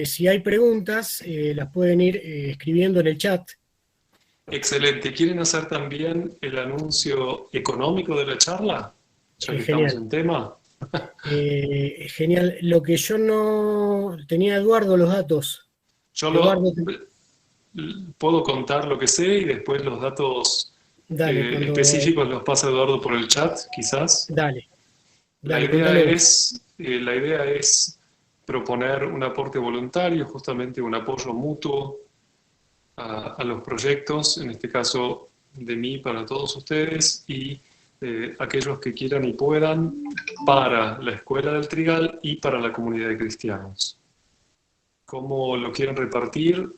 Si hay preguntas, las pueden ir escribiendo en el chat. Excelente. ¿Quieren hacer también el anuncio económico de la charla? Ya que estamos Genial. en tema. Genial. Lo que yo no tenía, Eduardo, los datos. Yo Eduardo, puedo contar lo que sé y después los datos dale, cuando, específicos los pasa Eduardo por el chat, quizás. dale, La dale, idea contalo vos. es, la idea es proponer un aporte voluntario, justamente un apoyo mutuo a los proyectos, en este caso de mí para todos ustedes y aquellos que quieran y puedan para la Escuela del Trigal y para la comunidad de cristianos. Cómo lo quieren repartir,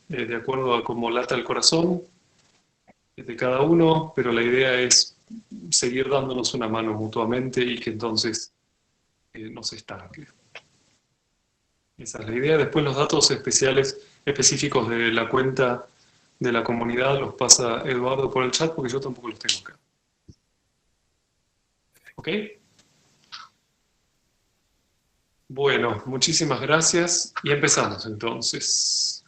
de acuerdo a cómo lata el corazón de cada uno, pero la idea es seguir dándonos una mano mutuamente y que entonces no se estanque. Esa es la idea. Después los datos específicos de la cuenta de la comunidad los pasa Eduardo por el chat porque yo tampoco los tengo acá. ¿Ok? Bueno, muchísimas gracias y empezamos entonces.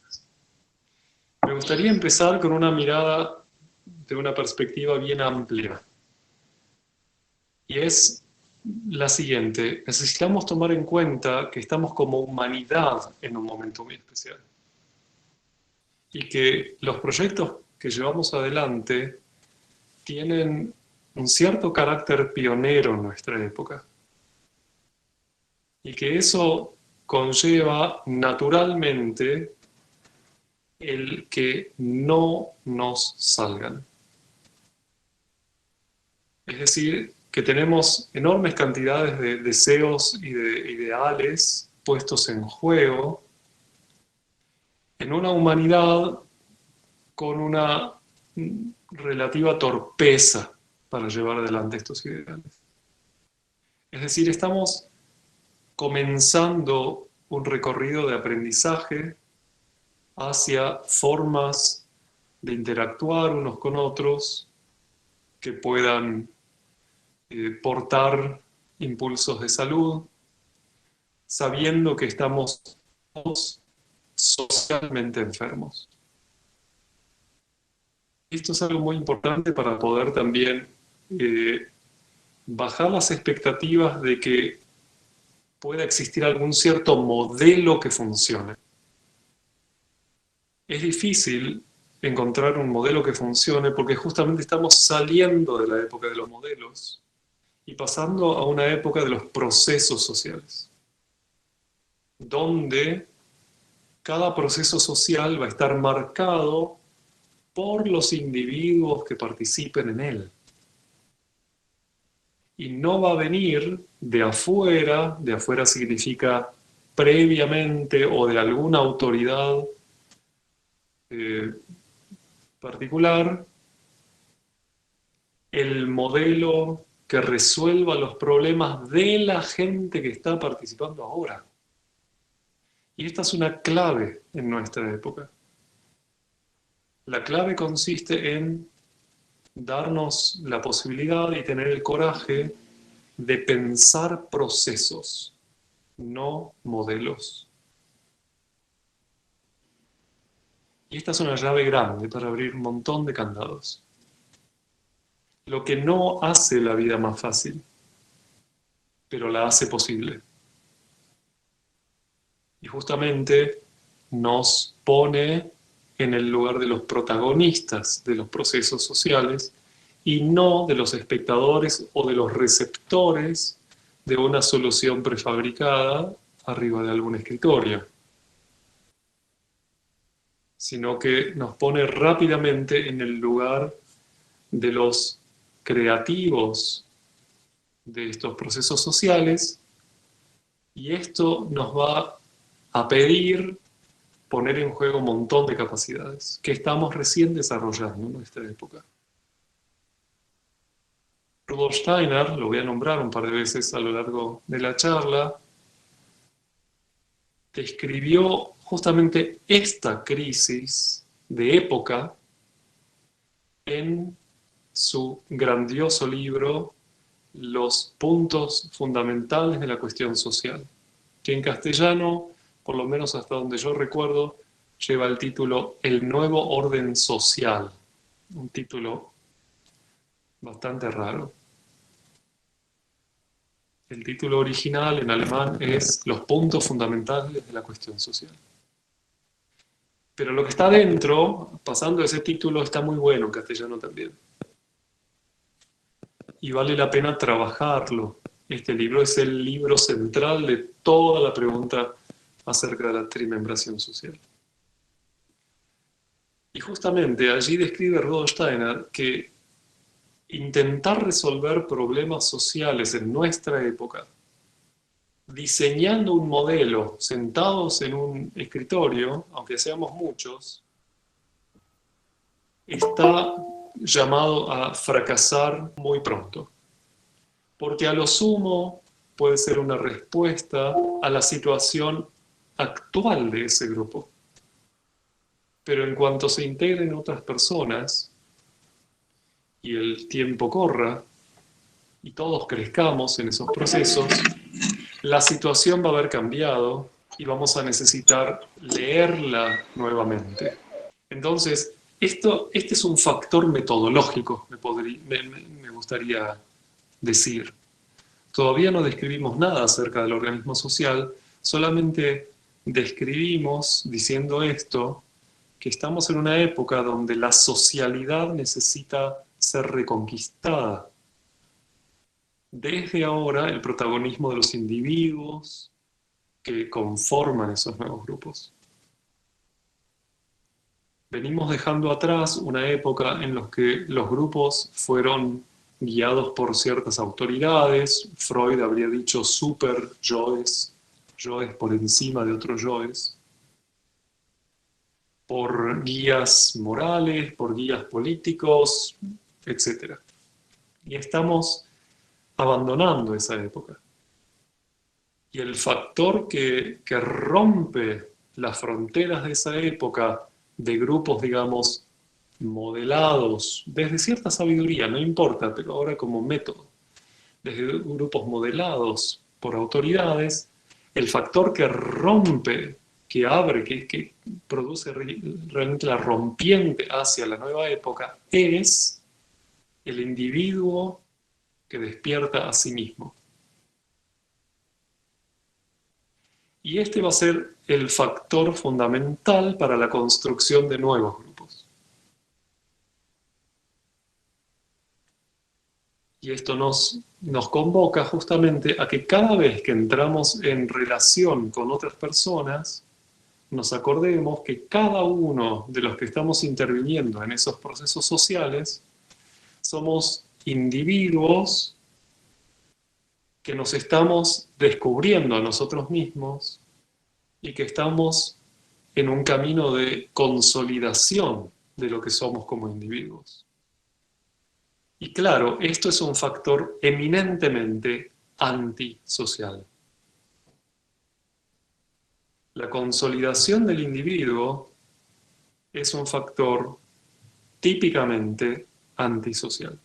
Me gustaría empezar con una mirada de una perspectiva bien amplia. Y es la siguiente. Necesitamos tomar en cuenta que estamos como humanidad en un momento muy especial. Y que los proyectos que llevamos adelante tienen un cierto carácter pionero en nuestra época. Y que eso conlleva naturalmente el que no nos salgan. Es decir, que tenemos enormes cantidades de deseos y de ideales puestos en juego en una humanidad con una relativa torpeza para llevar adelante estos ideales. Es decir, estamos comenzando un recorrido de aprendizaje hacia formas de interactuar unos con otros que puedan portar impulsos de salud, sabiendo que estamos todos socialmente enfermos. Esto es algo muy importante para poder también eh, bajar las expectativas de que pueda existir algún cierto modelo que funcione. Es difícil encontrar un modelo que funcione porque justamente estamos saliendo de la época de los modelos y pasando a una época de los procesos sociales, donde cada proceso social va a estar marcado por los individuos que participen en él. Y no va a venir de afuera significa previamente o de alguna autoridad eh, particular, el modelo que resuelva los problemas de la gente que está participando ahora. Y esta es una clave en nuestra época. La clave consiste en darnos la posibilidad y tener el coraje de pensar procesos, no modelos. Y esta es una llave grande para abrir un montón de candados. Lo que no hace la vida más fácil, pero la hace posible. Y justamente nos pone en el lugar de los protagonistas de los procesos sociales y no de los espectadores o de los receptores de una solución prefabricada arriba de algún escritorio, sino que nos pone rápidamente en el lugar de los creativos de estos procesos sociales y esto nos va a pedir poner en juego un montón de capacidades que estamos recién desarrollando en nuestra época. Rudolf Steiner, lo voy a nombrar un par de veces a lo largo de la charla, describió justamente esta crisis de época en su grandioso libro Los puntos fundamentales de la cuestión social, que en castellano por lo menos hasta donde yo recuerdo, lleva el título El nuevo orden social, un título bastante raro. El título original en alemán es Los puntos fundamentales de la cuestión social. Pero lo que está dentro, pasando ese título, está muy bueno en castellano también. Y vale la pena trabajarlo. Este libro es el libro central de toda la pregunta acerca de la trimembración social. Y justamente allí describe Rudolf Steiner que intentar resolver problemas sociales en nuestra época, diseñando un modelo, sentados en un escritorio, aunque seamos muchos, está llamado a fracasar muy pronto. Porque a lo sumo puede ser una respuesta a la situación actual de ese grupo. Pero en cuanto se integren otras personas y el tiempo corra y todos crezcamos en esos procesos, la situación va a haber cambiado y vamos a necesitar leerla nuevamente. Entonces, este es un factor metodológico, me gustaría decir. Todavía no describimos nada acerca del organismo social, solamente describimos, diciendo esto, que estamos en una época donde la socialidad necesita ser reconquistada. Desde ahora, el protagonismo de los individuos que conforman esos nuevos grupos. Venimos dejando atrás una época en la que los grupos fueron guiados por ciertas autoridades. Freud habría dicho super yoes, yoes por encima de otros yoes, por guías morales, por guías políticos, etc. Y estamos abandonando esa época. Y el factor que rompe las fronteras de esa época de grupos, digamos, modelados desde cierta sabiduría, no importa, pero ahora como método, desde grupos modelados por autoridades, el factor que rompe, que abre, que produce realmente la rompiente hacia la nueva época, es el individuo que despierta a sí mismo. Y este va a ser el factor fundamental para la construcción de nuevos grupos. Y esto nos convoca justamente a que cada vez que entramos en relación con otras personas, nos acordemos que cada uno de los que estamos interviniendo en esos procesos sociales somos individuos que nos estamos descubriendo a nosotros mismos y que estamos en un camino de consolidación de lo que somos como individuos. Y claro, esto es un factor eminentemente antisocial. La consolidación del individuo es un factor típicamente antisocial.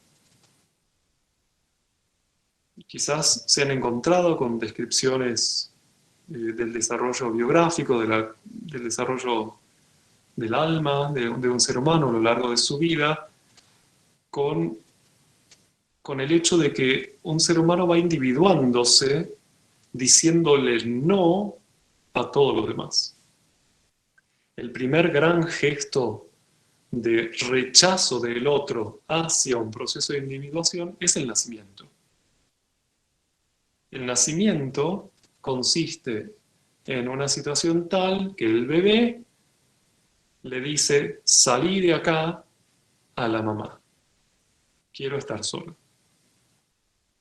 Quizás se han encontrado con descripciones del desarrollo biográfico, del desarrollo del alma de un ser humano a lo largo de su vida, con el hecho de que un ser humano va individuándose, diciéndole no a todo lo demás. El primer gran gesto de rechazo del otro hacia un proceso de individuación es el nacimiento. El nacimiento consiste en una situación tal que el bebé le dice, salí de acá a la mamá, quiero estar solo.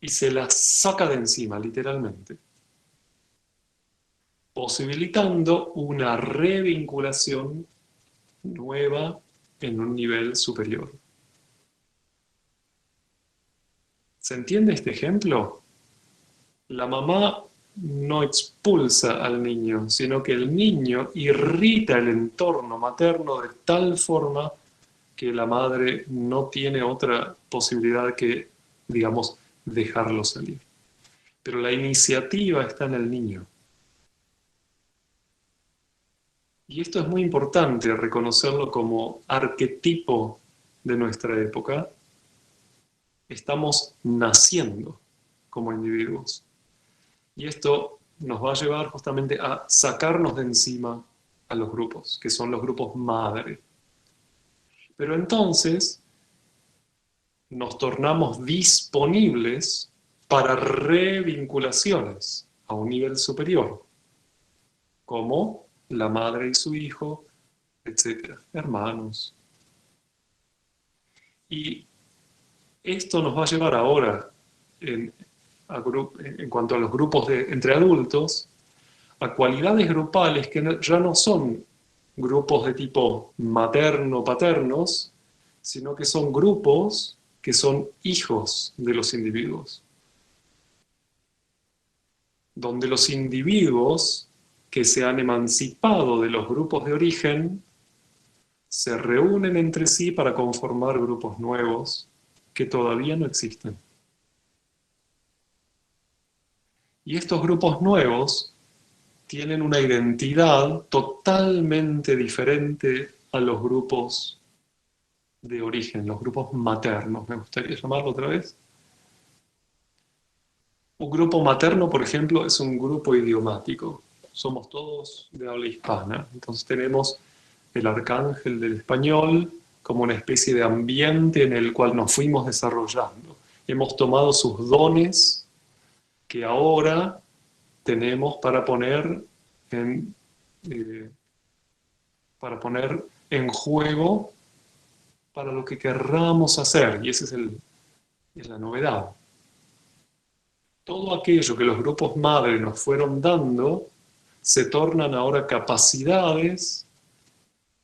Y se la saca de encima, literalmente, posibilitando una revinculación nueva en un nivel superior. ¿Se entiende este ejemplo? La mamá no expulsa al niño, sino que el niño irrita el entorno materno de tal forma que la madre no tiene otra posibilidad que, digamos, dejarlo salir. Pero la iniciativa está en el niño. Y esto es muy importante, reconocerlo como arquetipo de nuestra época. Estamos naciendo como individuos. Y esto nos va a llevar justamente a sacarnos de encima a los grupos, que son los grupos madre. Pero entonces nos tornamos disponibles para revinculaciones a un nivel superior, como la madre y su hijo, etcétera, hermanos. Y esto nos va a llevar ahora, en cuanto a los grupos entre adultos, a cualidades grupales que ya no son grupos de tipo materno-paternos, sino que son grupos que son hijos de los individuos, donde los individuos que se han emancipado de los grupos de origen se reúnen entre sí para conformar grupos nuevos que todavía no existen. Y estos grupos nuevos tienen una identidad totalmente diferente a los grupos de origen, los grupos maternos, me gustaría llamarlo otra vez. Un grupo materno, por ejemplo, es un grupo idiomático. Somos todos de habla hispana. Entonces tenemos el arcángel del español como una especie de ambiente en el cual nos fuimos desarrollando. Hemos tomado sus dones que ahora tenemos eh, para poner en juego para lo que querramos hacer. Y esa es la novedad. Todo aquello que los grupos madre nos fueron dando se tornan ahora capacidades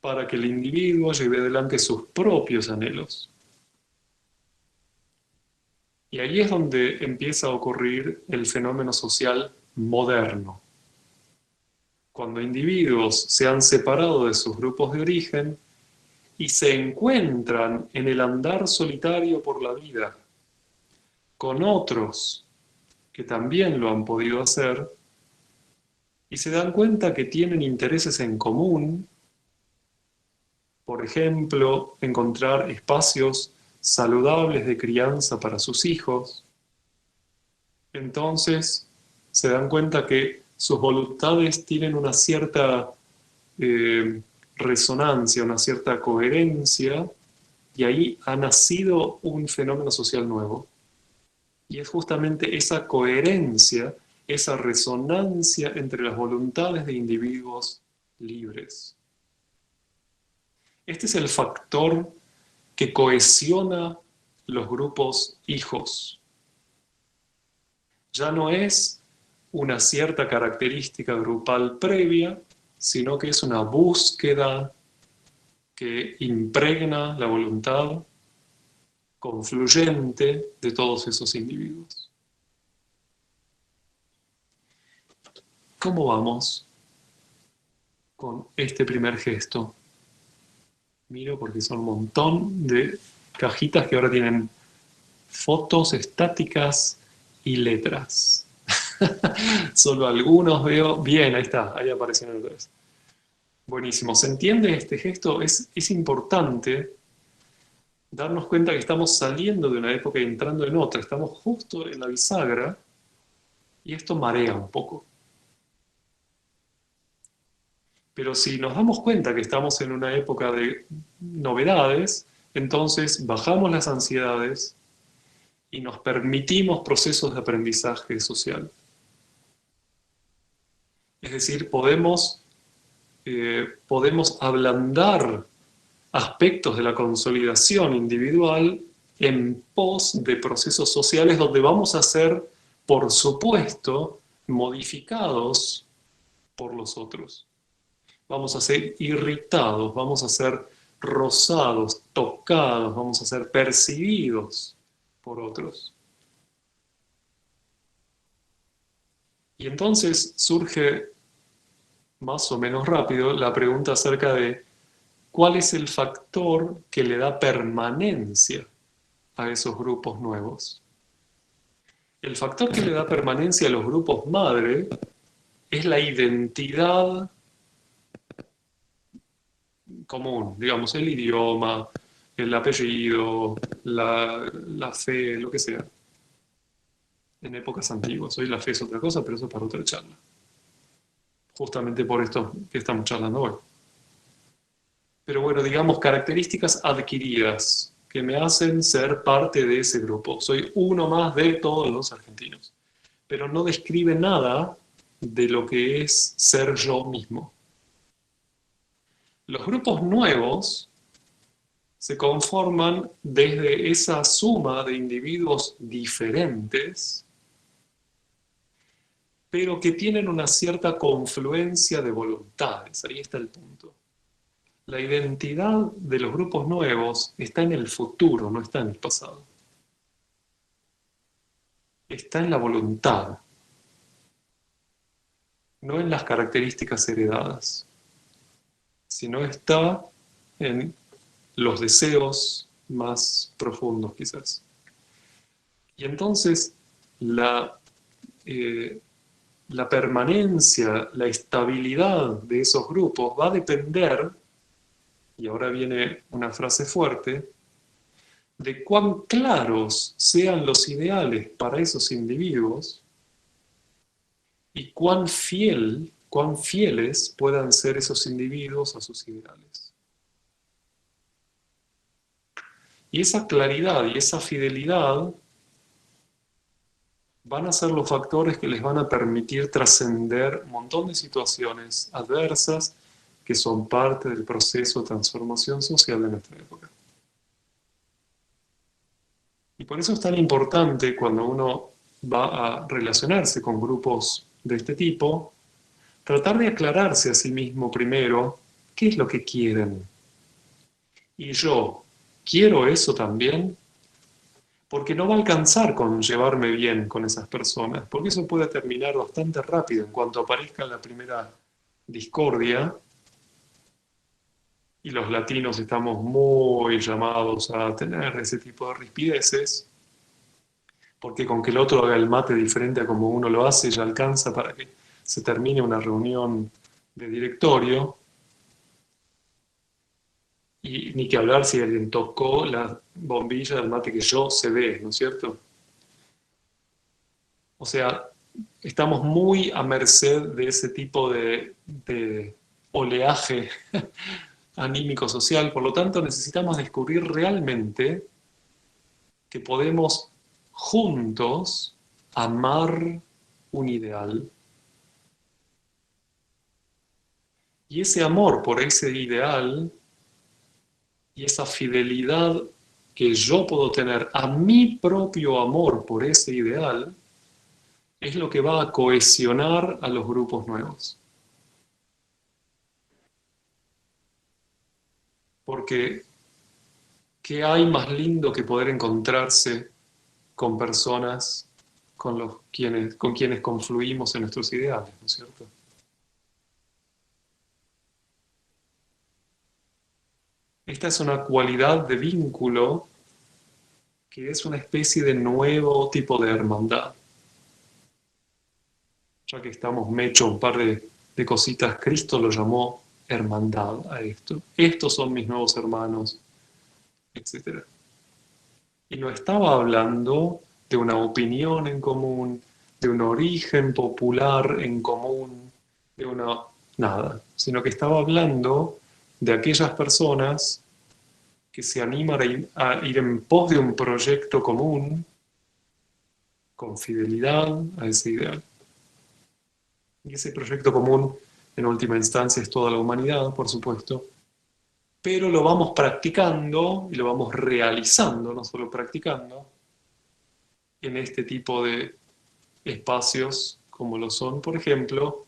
para que el individuo lleve adelante sus propios anhelos. Y ahí es donde empieza a ocurrir el fenómeno social moderno. Cuando individuos se han separado de sus grupos de origen y se encuentran en el andar solitario por la vida con otros que también lo han podido hacer y se dan cuenta que tienen intereses en común, por ejemplo, encontrar espacios saludables de crianza para sus hijos, entonces se dan cuenta que sus voluntades tienen una cierta resonancia, una cierta coherencia, y ahí ha nacido un fenómeno social nuevo. Y es justamente esa coherencia, esa resonancia entre las voluntades de individuos libres. Este es el factor que cohesiona los grupos hijos. Ya no es una cierta característica grupal previa, sino que es una búsqueda que impregna la voluntad confluyente de todos esos individuos. ¿Cómo vamos con este primer gesto? Miro porque son un montón de cajitas que ahora tienen fotos estáticas y letras. Solo algunos veo. Bien, ahí está, ahí aparecieron otra vez. Buenísimo. ¿Se entiende este gesto? Es importante darnos cuenta que estamos saliendo de una época y entrando en otra. Estamos justo en la bisagra y esto marea un poco. Pero si nos damos cuenta que estamos en una época de novedades, entonces bajamos las ansiedades y nos permitimos procesos de aprendizaje social. Es decir, podemos ablandar aspectos de la consolidación individual en pos de procesos sociales donde vamos a ser, por supuesto, modificados por los otros. Vamos a ser irritados, vamos a ser rozados, tocados, vamos a ser percibidos por otros. Y entonces surge más o menos rápido la pregunta acerca de cuál es el factor que le da permanencia a esos grupos nuevos. El factor que le da permanencia a los grupos madre es la identidad común, digamos, el idioma, el apellido, la fe, lo que sea. En épocas antiguas. Hoy la fe es otra cosa, pero eso es para otra charla. Justamente por esto que estamos charlando hoy. Pero bueno, digamos, características adquiridas que me hacen ser parte de ese grupo. Soy uno más de todos los argentinos. Pero no describe nada de lo que es ser yo mismo. Los grupos nuevos se conforman desde esa suma de individuos diferentes, pero que tienen una cierta confluencia de voluntades. Ahí está el punto. La identidad de los grupos nuevos está en el futuro, no está en el pasado. Está en la voluntad, no en las características heredadas, sino está en los deseos más profundos quizás. Y entonces eh, la permanencia, la estabilidad de esos grupos va a depender, y ahora viene una frase fuerte, de cuán claros sean los ideales para esos individuos y cuán fieles puedan ser esos individuos a sus ideales. Y esa claridad y esa fidelidad van a ser los factores que les van a permitir trascender un montón de situaciones adversas que son parte del proceso de transformación social de nuestra época. Y por eso es tan importante cuando uno va a relacionarse con grupos de este tipo, tratar de aclararse a sí mismo primero qué es lo que quieren. Y yo, ¿quiero eso también? Porque no va a alcanzar con llevarme bien con esas personas, porque eso puede terminar bastante rápido en cuanto aparezca la primera discordia, y los latinos estamos muy llamados a tener ese tipo de rispideces, porque con que el otro haga el mate diferente a como uno lo hace ya alcanza para que se termine una reunión de directorio, y ni que hablar si alguien tocó la bombilla del mate que yo se ve, ¿no es cierto? O sea, estamos muy a merced de ese tipo de oleaje anímico social, por lo tanto necesitamos descubrir realmente que podemos juntos amar un ideal. Y ese amor por ese ideal y esa fidelidad que yo puedo tener a mi propio amor por ese ideal es lo que va a cohesionar a los grupos nuevos. Porque ¿qué hay más lindo que poder encontrarse con personas con quienes confluimos en nuestros ideales, ¿no es cierto? Esta es una cualidad de vínculo que es una especie de nuevo tipo de hermandad. Ya que estamos hecho un par de cositas, Cristo lo llamó hermandad a esto. Estos son mis nuevos hermanos, etc. Y no estaba hablando de una opinión en común, de un origen popular en común, de una nada, sino que estaba hablando de aquellas personas que se animan a ir en pos de un proyecto común con fidelidad a ese ideal. Y ese proyecto común, en última instancia, es toda la humanidad, por supuesto, pero lo vamos practicando y lo vamos realizando, no solo practicando, en este tipo de espacios como lo son, por ejemplo,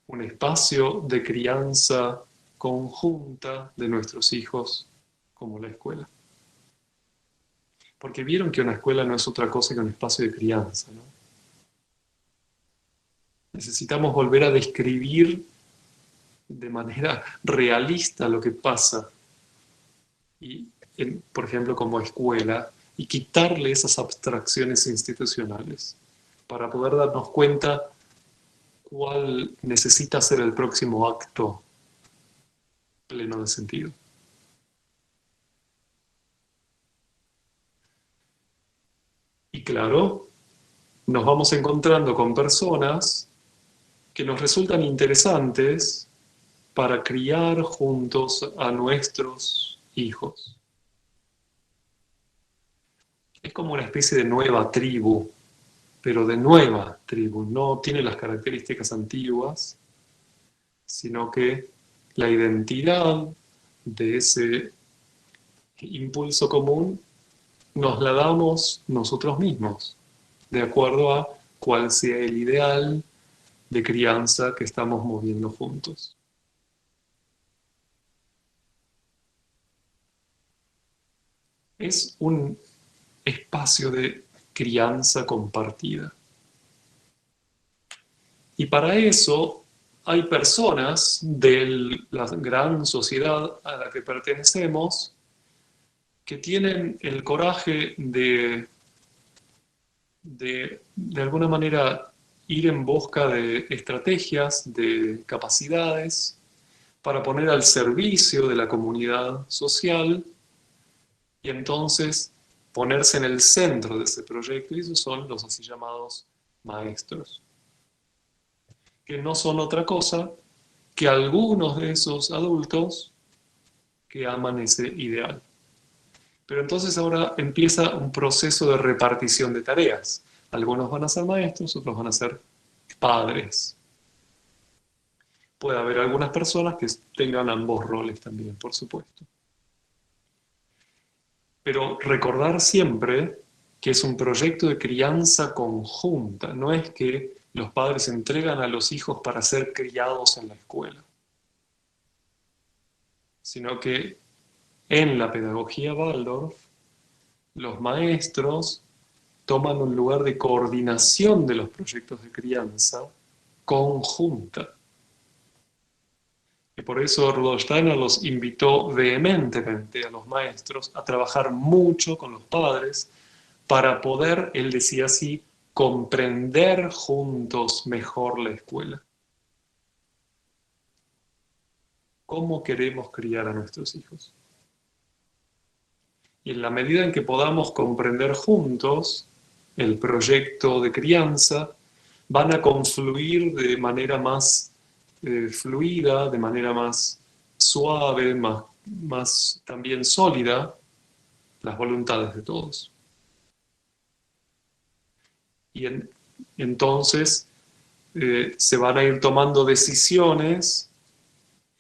un espacio de crianza conjunta de nuestros hijos como la escuela. Porque vieron que una escuela no es otra cosa que un espacio de crianza, ¿no? Necesitamos volver a describir de manera realista lo que pasa, y, por ejemplo, como escuela, y quitarle esas abstracciones institucionales para poder darnos cuenta cuál necesita ser el próximo acto pleno de sentido. Y claro, nos vamos encontrando con personas que nos resultan interesantes para criar juntos a nuestros hijos. Es como una especie de nueva tribu, pero de nueva tribu. No tiene las características antiguas, sino que la identidad de ese impulso común nos la damos nosotros mismos, de acuerdo a cuál sea el ideal de crianza que estamos moviendo juntos. Es un espacio de crianza compartida. Y para eso hay personas de la gran sociedad a la que pertenecemos que tienen el coraje de alguna manera ir en busca de estrategias, de capacidades para poner al servicio de la comunidad social y entonces ponerse en el centro de ese proyecto, y esos son los así llamados maestros, que no son otra cosa que algunos de esos adultos que aman ese ideal. Pero entonces ahora empieza un proceso de repartición de tareas. Algunos van a ser maestros, otros van a ser padres. Puede haber algunas personas que tengan ambos roles también, por supuesto. Pero recordar siempre que es un proyecto de crianza conjunta, no es que los padres entregan a los hijos para ser criados en la escuela, sino que en la pedagogía Waldorf, los maestros toman un lugar de coordinación de los proyectos de crianza conjunta. Y por eso Rudolf Steiner los invitó vehementemente a los maestros a trabajar mucho con los padres para poder, él decía así, comprender juntos mejor la escuela. ¿Cómo queremos criar a nuestros hijos? Y en la medida en que podamos comprender juntos el proyecto de crianza, van a confluir de manera más fluida, de manera más suave, más también sólida, las voluntades de todos. Y entonces se van a ir tomando decisiones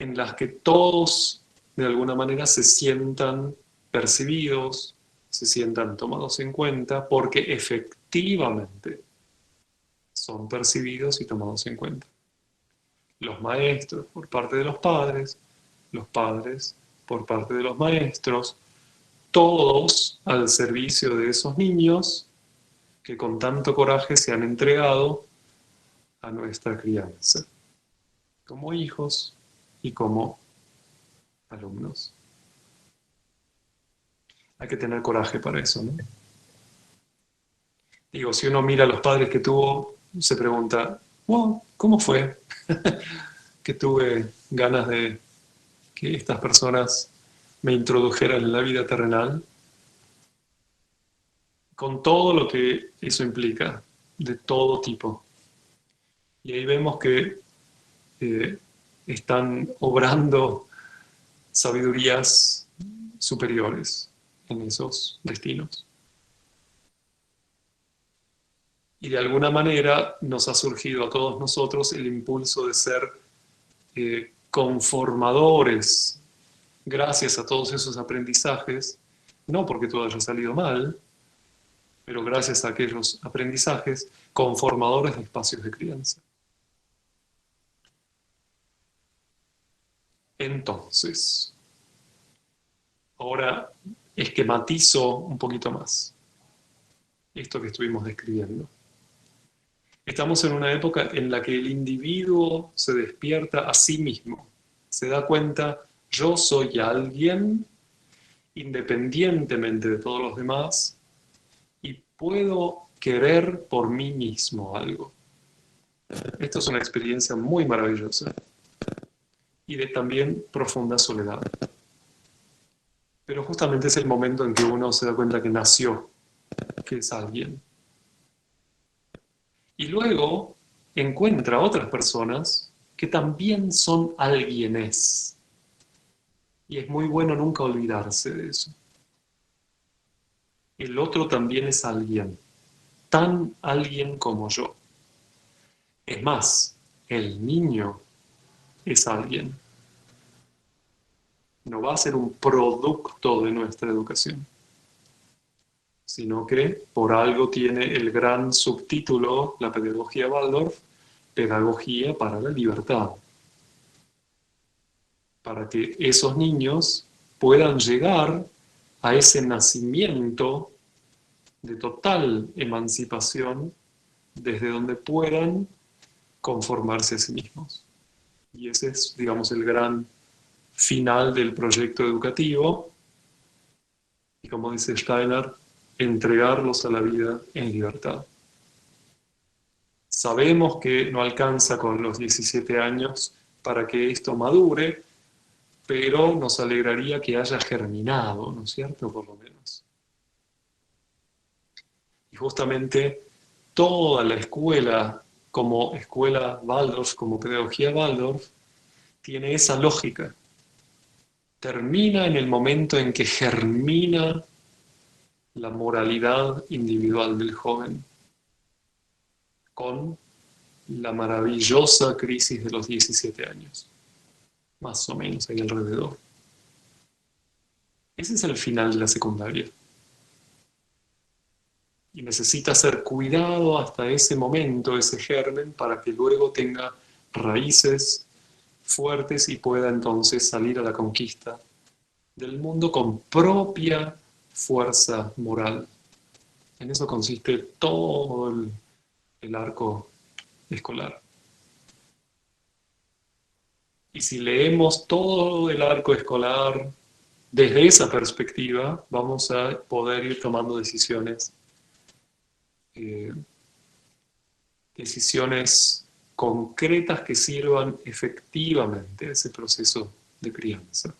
en las que todos de alguna manera se sientan percibidos, se sientan tomados en cuenta, porque efectivamente son percibidos y tomados en cuenta. Los maestros por parte de los padres por parte de los maestros, todos al servicio de esos niños que con tanto coraje se han entregado a nuestra crianza, como hijos y como alumnos. Hay que tener coraje para eso, ¿no? Digo, si uno mira a los padres que tuvo, se pregunta, wow, ¿cómo fue que tuve ganas de que estas personas me introdujeran en la vida terrenal? Con todo lo que eso implica, de todo tipo. Y ahí vemos que están obrando sabidurías superiores en esos destinos. Y de alguna manera nos ha surgido a todos nosotros el impulso de ser conformadores, gracias a todos esos aprendizajes, no porque todo haya salido mal, pero gracias a aquellos aprendizajes, conformadores de espacios de crianza. Entonces, ahora esquematizo un poquito más esto que estuvimos describiendo. Estamos en una época en la que el individuo se despierta a sí mismo, se da cuenta, yo soy alguien independientemente de todos los demás y puedo querer por mí mismo algo. Esto es una experiencia muy maravillosa. y de también profunda soledad. Pero justamente es el momento en que uno se da cuenta que nació, que es alguien. Y luego encuentra otras personas que también son alguienes. Y es muy bueno nunca olvidarse de eso. El otro también es alguien, tan alguien como yo. Es más, el niño es alguien. No va a ser un producto de nuestra educación, sino que por algo tiene el gran subtítulo, la pedagogía Waldorf, pedagogía para la libertad, para que esos niños puedan llegar a ese nacimiento de total emancipación desde donde puedan conformarse a sí mismos. Y ese es, digamos, el gran final del proyecto educativo. Y como dice Steiner, entregarlos a la vida en libertad. Sabemos que no alcanza con los 17 años para que esto madure, pero nos alegraría que haya germinado, ¿no es cierto? Por lo menos. Y justamente toda la escuela, como escuela Waldorf, como pedagogía Waldorf, tiene esa lógica. Termina en el momento en que germina la moralidad individual del joven, con la maravillosa crisis de los 17 años, más o menos ahí alrededor. Ese es el final de la secundaria. Y necesita ser cuidado hasta ese momento, ese germen, para que luego tenga raíces fuertes y pueda entonces salir a la conquista del mundo con propia fuerza moral. En eso consiste todo el arco escolar. Y si leemos todo el arco escolar desde esa perspectiva, vamos a poder ir tomando decisiones, eh, decisiones concretas que sirvan efectivamente a ese proceso de crianza.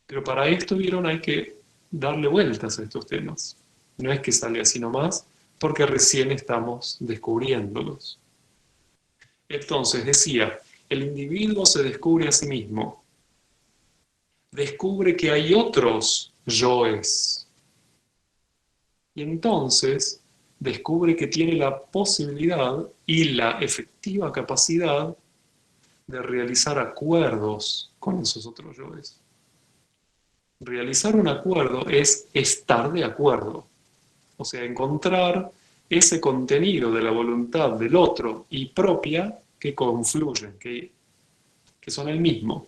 Pero para esto, vieron, hay que darle vueltas a estos temas. No es que salga así nomás, porque recién estamos descubriéndolos. Entonces, decía, el individuo se descubre a sí mismo, descubre que hay otros yoes, y entonces descubre que tiene la posibilidad y la efectiva capacidad de realizar acuerdos con esos otros yoes. Realizar un acuerdo es estar de acuerdo, o sea, encontrar ese contenido de la voluntad del otro y propia que confluyen, que son el mismo.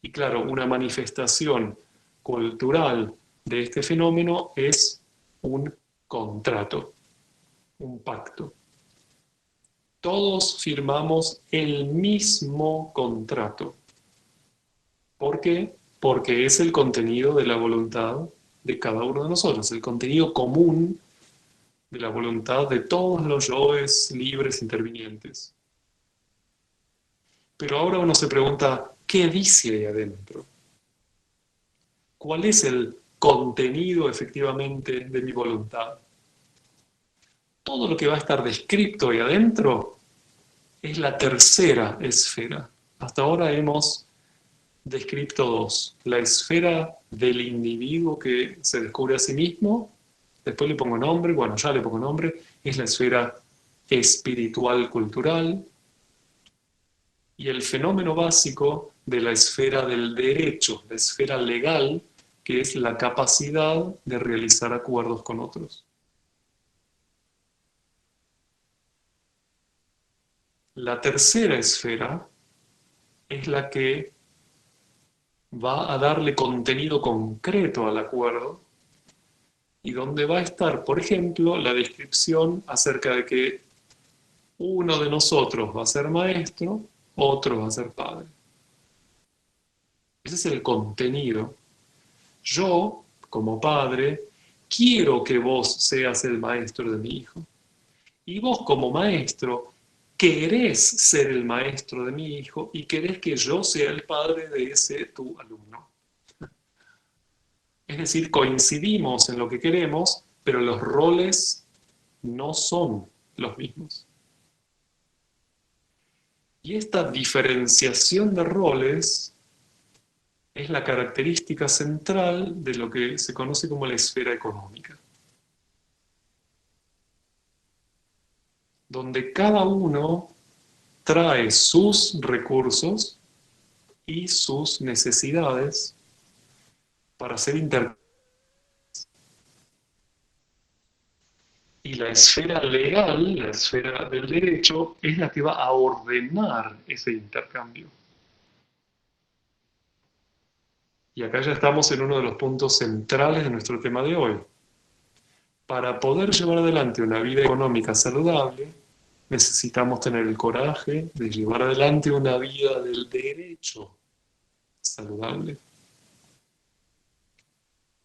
Y claro, una manifestación cultural de este fenómeno es un contrato, un pacto. Todos firmamos el mismo contrato. ¿Por qué? Porque es el contenido de la voluntad de cada uno de nosotros, el contenido común de la voluntad de todos los yoes libres intervinientes. Pero ahora uno se pregunta, ¿qué dice ahí adentro? ¿Cuál es el contenido efectivamente de mi voluntad? Todo lo que va a estar descrito ahí adentro es la tercera esfera. Hasta ahora hemos descrito dos. La esfera del individuo que se descubre a sí mismo, después le pongo nombre, bueno, ya le pongo nombre, es la esfera espiritual cultural, y el fenómeno básico de la esfera del derecho, la esfera legal, que es la capacidad de realizar acuerdos con otros. La tercera esfera es la que va a darle contenido concreto al acuerdo y donde va a estar, por ejemplo, la descripción acerca de que uno de nosotros va a ser maestro, otro va a ser padre. Ese es el contenido. Yo, como padre, quiero que vos seas el maestro de mi hijo. Y vos, como maestro, querés ser el maestro de mi hijo y querés que yo sea el padre de ese tu alumno. Es decir, coincidimos en lo que queremos, pero los roles no son los mismos. Y esta diferenciación de roles es la característica central de lo que se conoce como la esfera económica, donde cada uno trae sus recursos y sus necesidades para ser intercambiados. Y la esfera legal, la esfera del derecho, es la que va a ordenar ese intercambio. Y acá ya estamos en uno de los puntos centrales de nuestro tema de hoy. Para poder llevar adelante una vida económica saludable, necesitamos tener el coraje de llevar adelante una vida del derecho saludable.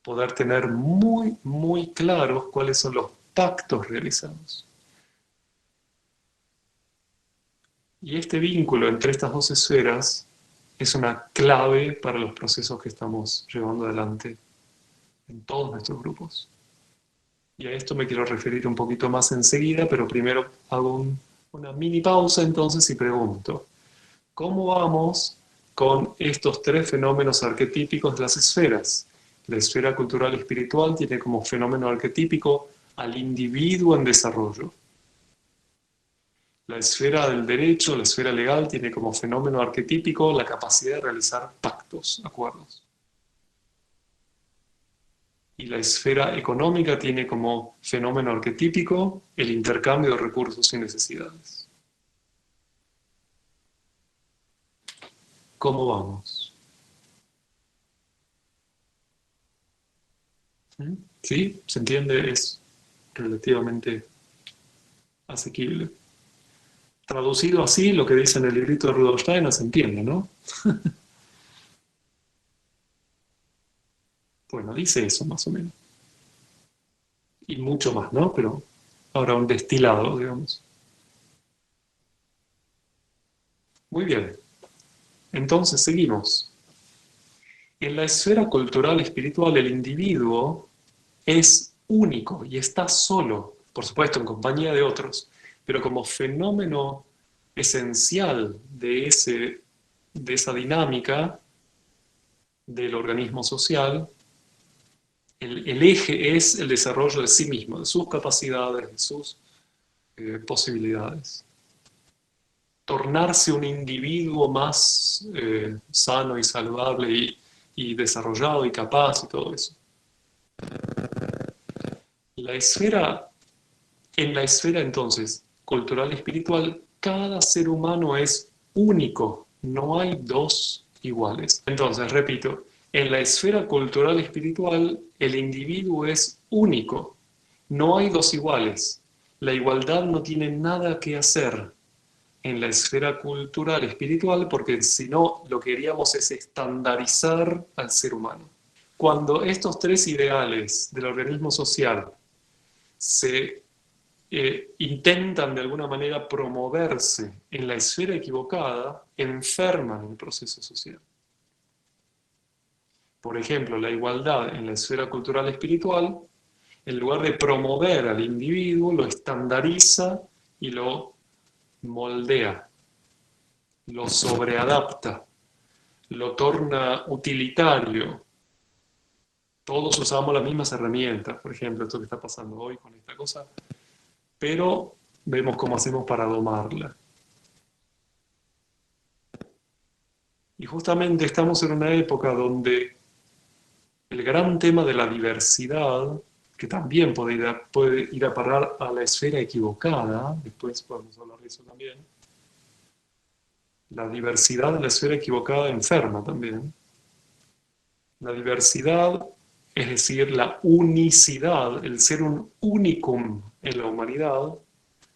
Poder tener muy, muy claros cuáles son los pactos realizados. Y este vínculo entre estas dos esferas es una clave para los procesos que estamos llevando adelante en todos nuestros grupos. Y a esto me quiero referir un poquito más enseguida, pero primero hago una mini pausa entonces y pregunto, ¿cómo vamos con estos tres fenómenos arquetípicos de las esferas? La esfera cultural y espiritual tiene como fenómeno arquetípico al individuo en desarrollo. La esfera del derecho, la esfera legal, tiene como fenómeno arquetípico la capacidad de realizar pactos, acuerdos. Y la esfera económica tiene como fenómeno arquetípico el intercambio de recursos y necesidades. ¿Cómo vamos? ¿Sí? ¿Se entiende? Es relativamente asequible. Traducido así, lo que dice en el librito de Rudolf Steiner se entiende, ¿no? Bueno, dice eso más o menos. Y mucho más, ¿no? Pero ahora un destilado, digamos. Muy bien. Entonces, seguimos. En la esfera cultural espiritual, el individuo es único y está solo, por supuesto en compañía de otros, pero como fenómeno esencial de esa dinámica del organismo social, el eje es el desarrollo de sí mismo, de sus capacidades, de sus posibilidades. Tornarse un individuo más sano y saludable y desarrollado y capaz y todo eso. La esfera, en la esfera entonces cultural y espiritual, cada ser humano es único, no hay dos iguales. Entonces, repito, en la esfera cultural y espiritual, el individuo es único, no hay dos iguales. La igualdad no tiene nada que hacer en la esfera cultural espiritual porque si no, lo que queríamos es estandarizar al ser humano. Cuando estos tres ideales del organismo social se intentan de alguna manera promoverse en la esfera equivocada, enferman el proceso social. Por ejemplo, la igualdad en la esfera cultural espiritual, en lugar de promover al individuo, lo estandariza y lo moldea, lo sobreadapta, lo torna utilitario. Todos usamos las mismas herramientas, por ejemplo, esto que está pasando hoy con esta cosa, pero vemos cómo hacemos para domarla. Y justamente estamos en una época donde el gran tema de la diversidad, que también puede ir a parar a la esfera equivocada, después podemos hablar de eso también, la diversidad de la esfera equivocada enferma también. La diversidad, es decir, la unicidad, el ser un unicum en la humanidad,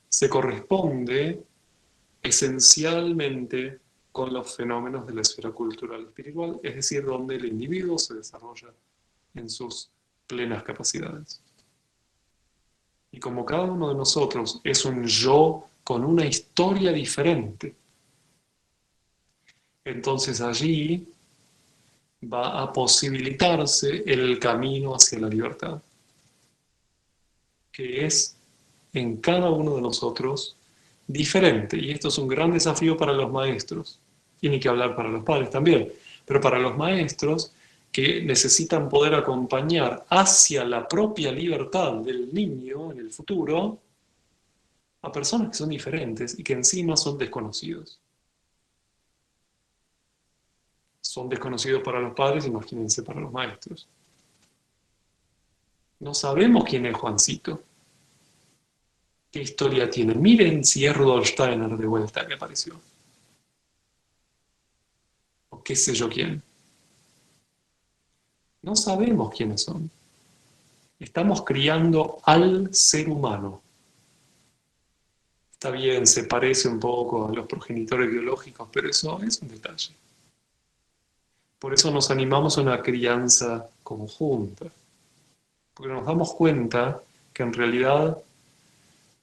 se corresponde esencialmente con los fenómenos de la esfera cultural y espiritual, es decir, donde el individuo se desarrolla en sus plenas capacidades. Y como cada uno de nosotros es un yo con una historia diferente. Entonces allí va a posibilitarse el camino hacia la libertad, que es en cada uno de nosotros diferente. Y esto es un gran desafío para los maestros, y ni que hablar para los padres también, pero para los maestros que necesitan poder acompañar hacia la propia libertad del niño en el futuro a personas que son diferentes y que encima son desconocidos. Son desconocidos para los padres, imagínense para los maestros. No sabemos quién es Juancito. ¿Qué historia tiene? Miren si es Rudolf Steiner de vuelta que apareció. O qué sé yo quién. No sabemos quiénes son. Estamos criando al ser humano. Está bien, se parece un poco a los progenitores biológicos, pero eso es un detalle. Por eso nos animamos a una crianza conjunta. Porque nos damos cuenta que en realidad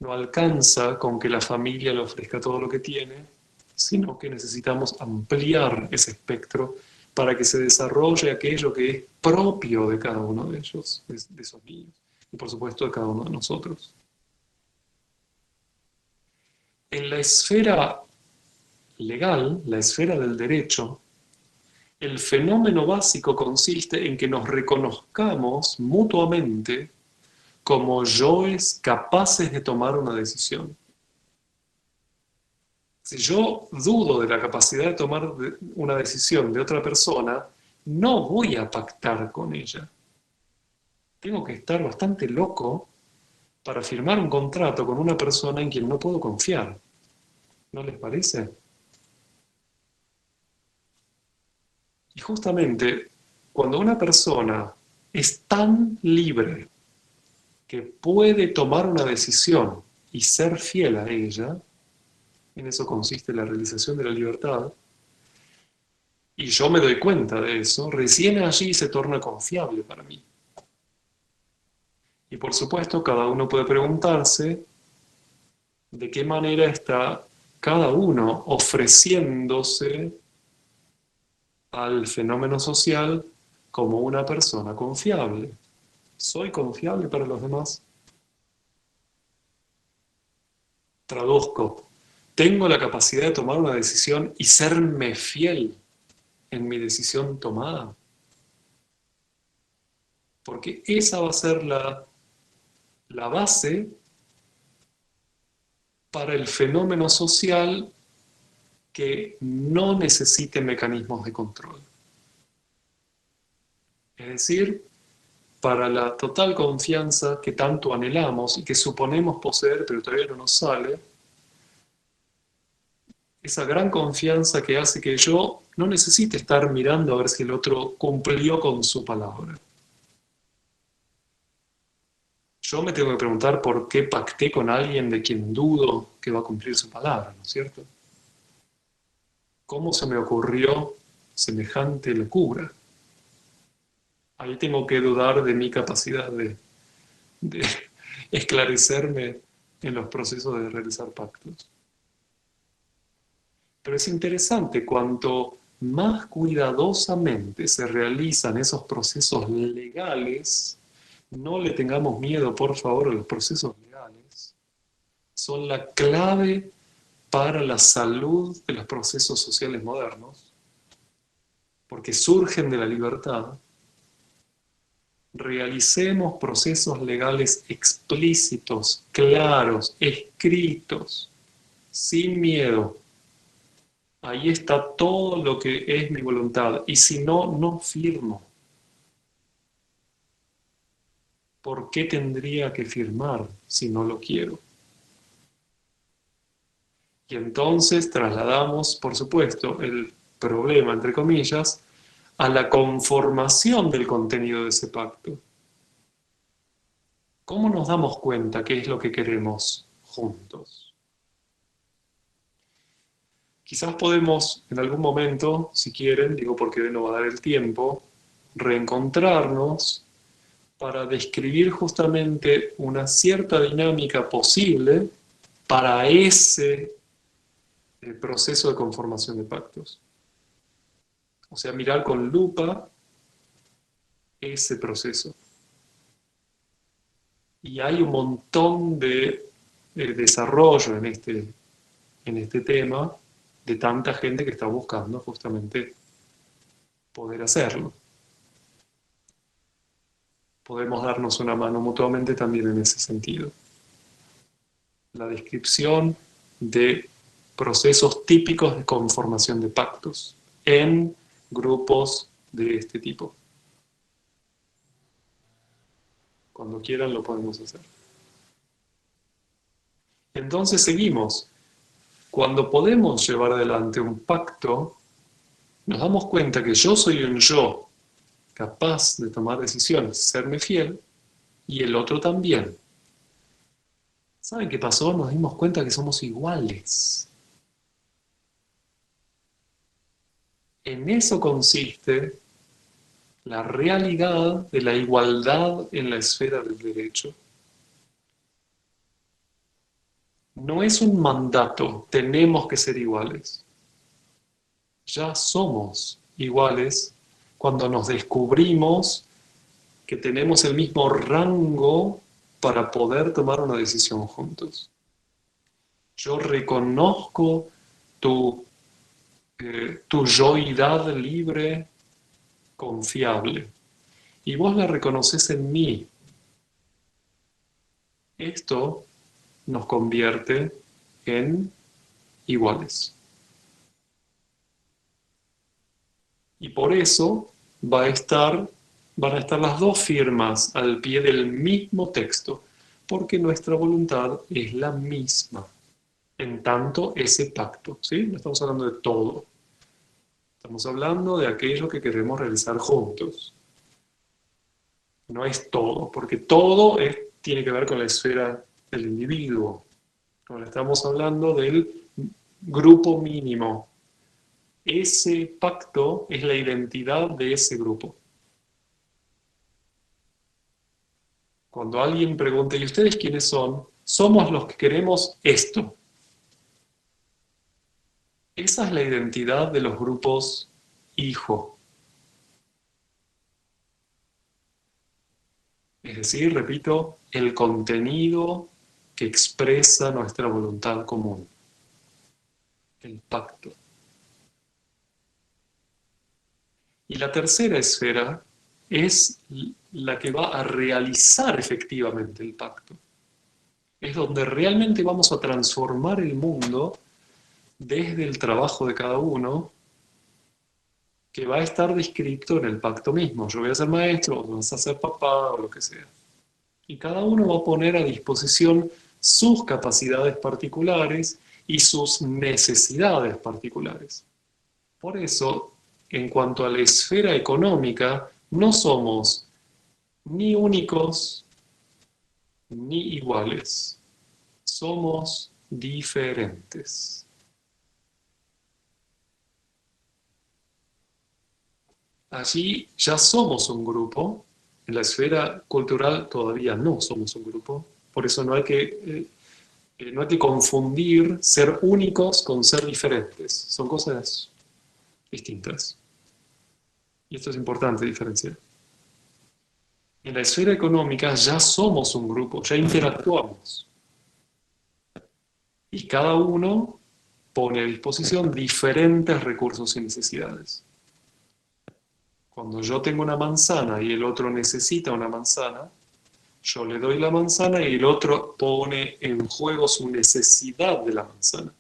no alcanza con que la familia le ofrezca todo lo que tiene, sino que necesitamos ampliar ese espectro para que se desarrolle aquello que es propio de cada uno de ellos, de esos niños, y por supuesto de cada uno de nosotros. En la esfera legal, la esfera del derecho, el fenómeno básico consiste en que nos reconozcamos mutuamente como yoes capaces de tomar una decisión. Si yo dudo de la capacidad de tomar una decisión de otra persona, no voy a pactar con ella. Tengo que estar bastante loco para firmar un contrato con una persona en quien no puedo confiar. ¿No les parece? Y justamente cuando una persona es tan libre que puede tomar una decisión y ser fiel a ella, en eso consiste la realización de la libertad, y yo me doy cuenta de eso, recién allí se torna confiable para mí. Y por supuesto, cada uno puede preguntarse de qué manera está cada uno ofreciéndose al fenómeno social como una persona confiable. ¿Soy confiable para los demás? Traduzco. ¿Tengo la capacidad de tomar una decisión y serme fiel en mi decisión tomada? Porque esa va a ser la base para el fenómeno social que no necesite mecanismos de control. Es decir, para la total confianza que tanto anhelamos y que suponemos poseer, pero todavía no nos sale, esa gran confianza que hace que yo no necesite estar mirando a ver si el otro cumplió con su palabra. Yo me tengo que preguntar por qué pacté con alguien de quien dudo que va a cumplir su palabra, ¿no es cierto? ¿Cómo se me ocurrió semejante locura? Ahí tengo que dudar de mi capacidad de esclarecerme en los procesos de realizar pactos. Pero es interesante, cuanto más cuidadosamente se realizan esos procesos legales, no le tengamos miedo, por favor, a los procesos legales, son la clave para la salud de los procesos sociales modernos, porque surgen de la libertad. Realicemos procesos legales explícitos, claros, escritos, sin miedo. Ahí está todo lo que es mi voluntad. Y si no, no firmo. ¿Por qué tendría que firmar si no lo quiero? Y entonces trasladamos, por supuesto, el problema, entre comillas, a la conformación del contenido de ese pacto. ¿Cómo nos damos cuenta qué es lo que queremos juntos? Quizás podemos en algún momento, si quieren, digo porque no va a dar el tiempo, reencontrarnos para describir justamente una cierta dinámica posible para ese proceso de conformación de pactos. O sea, mirar con lupa ese proceso. Y hay un montón de desarrollo en este tema de tanta gente que está buscando justamente poder hacerlo. Podemos darnos una mano mutuamente también en ese sentido. La descripción de procesos típicos de conformación de pactos en grupos de este tipo. Cuando quieran lo podemos hacer. Entonces seguimos. Cuando podemos llevar adelante un pacto, nos damos cuenta que yo soy un yo capaz de tomar decisiones, serme fiel, y el otro también. ¿Saben qué pasó? Nos dimos cuenta que somos iguales. En eso consiste la realidad de la igualdad en la esfera del derecho. No es un mandato, tenemos que ser iguales. Ya somos iguales cuando nos descubrimos que tenemos el mismo rango para poder tomar una decisión juntos. Yo reconozco tu yoidad libre, confiable, y vos la reconoces en mí. Esto nos convierte en iguales. Y por eso van a estar las dos firmas al pie del mismo texto, porque nuestra voluntad es la misma. En tanto, ese pacto, ¿sí? No estamos hablando de todo. Estamos hablando de aquello que queremos realizar juntos. No es todo, porque todo tiene que ver con la esfera del individuo. Ahora estamos hablando del grupo mínimo. Ese pacto es la identidad de ese grupo. Cuando alguien pregunte, ¿y ustedes quiénes son? Somos los que queremos esto. Esa es la identidad de los grupos hijo. Es decir, repito, el contenido que expresa nuestra voluntad común. El pacto. Y la tercera esfera es la que va a realizar efectivamente el pacto. Es donde realmente vamos a transformar el mundo desde el trabajo de cada uno, que va a estar descrito en el pacto mismo. Yo voy a ser maestro, vos vas a ser papá o lo que sea. Y cada uno va a poner a disposición sus capacidades particulares y sus necesidades particulares. Por eso, en cuanto a la esfera económica, no somos ni únicos ni iguales. Somos diferentes. Allí ya somos un grupo. En la esfera cultural todavía no somos un grupo. Por eso no hay que confundir ser únicos con ser diferentes. Son cosas distintas. Y esto es importante diferenciar. En la esfera económica ya somos un grupo, ya interactuamos. Y cada uno pone a disposición diferentes recursos y necesidades. Cuando yo tengo una manzana y el otro necesita una manzana, yo le doy la manzana y el otro pone en juego su necesidad de la manzana.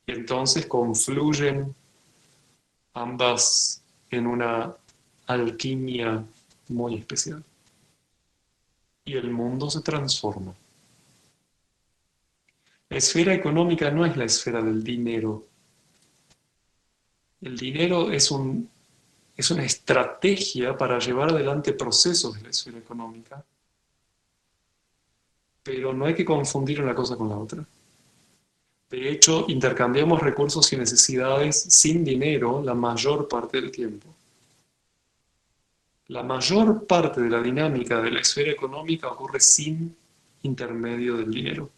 Y entonces confluyen ambas en una alquimia muy especial. Y el mundo se transforma. La esfera económica no es la esfera del dinero. El dinero es una estrategia para llevar adelante procesos de la esfera económica, pero no hay que confundir una cosa con la otra. De hecho, intercambiamos recursos y necesidades sin dinero la mayor parte del tiempo. La mayor parte de la dinámica de la esfera económica ocurre sin intermedio del dinero.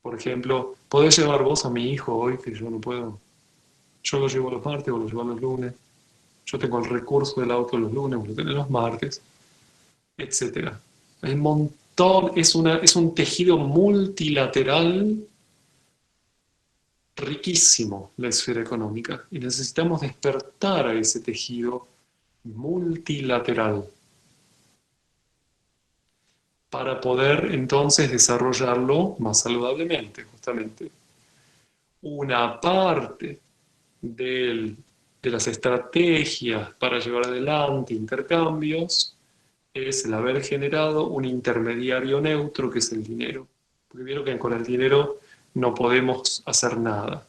Por ejemplo, ¿podés llevar vos a mi hijo hoy que yo no puedo? Yo lo llevo los martes o lo llevo los lunes. Yo tengo el recurso del auto los lunes, vos lo tenés los martes, etcétera. Hay un montón, es un tejido multilateral riquísimo la esfera económica y necesitamos despertar a ese tejido multilateral para poder entonces desarrollarlo más saludablemente, justamente. Una parte de las estrategias para llevar adelante intercambios es el haber generado un intermediario neutro que es el dinero. Porque vieron que con el dinero no podemos hacer nada,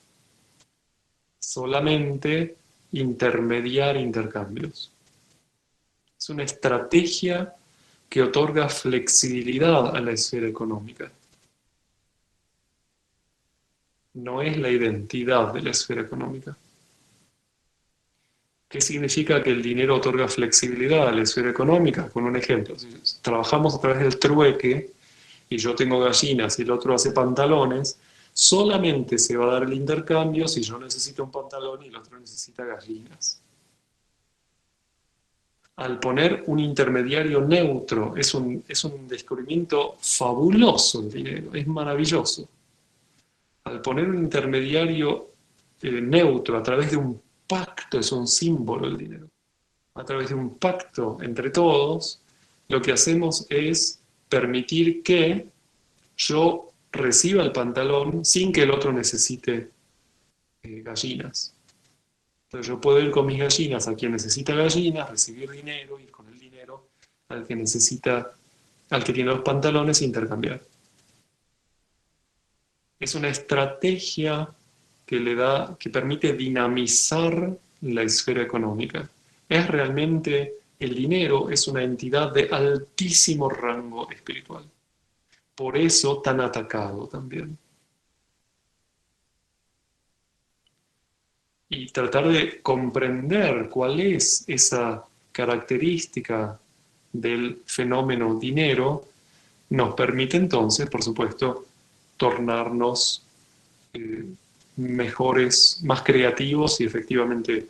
solamente intermediar intercambios. Es una estrategia que otorga flexibilidad a la esfera económica. No es la identidad de la esfera económica. ¿Qué significa que el dinero otorga flexibilidad a la esfera económica? Con un ejemplo, si trabajamos a través del trueque y yo tengo gallinas y el otro hace pantalones, solamente se va a dar el intercambio si yo necesito un pantalón y el otro necesita gallinas. Al poner un intermediario neutro, es un descubrimiento fabuloso el dinero, es maravilloso. Al poner un intermediario neutro a través de un pacto, es un símbolo el dinero, a través de un pacto entre todos, lo que hacemos es permitir que yo reciba el pantalón sin que el otro necesite gallinas. Entonces yo puedo ir con mis gallinas a quien necesita gallinas, recibir dinero, ir con el dinero al que necesita, al que tiene los pantalones e intercambiar. Es una estrategia que permite dinamizar la esfera económica. Es realmente, el dinero es una entidad de altísimo rango espiritual. Por eso tan atacado también. Y tratar de comprender cuál es esa característica del fenómeno dinero nos permite entonces, por supuesto, tornarnos mejores, más creativos y efectivamente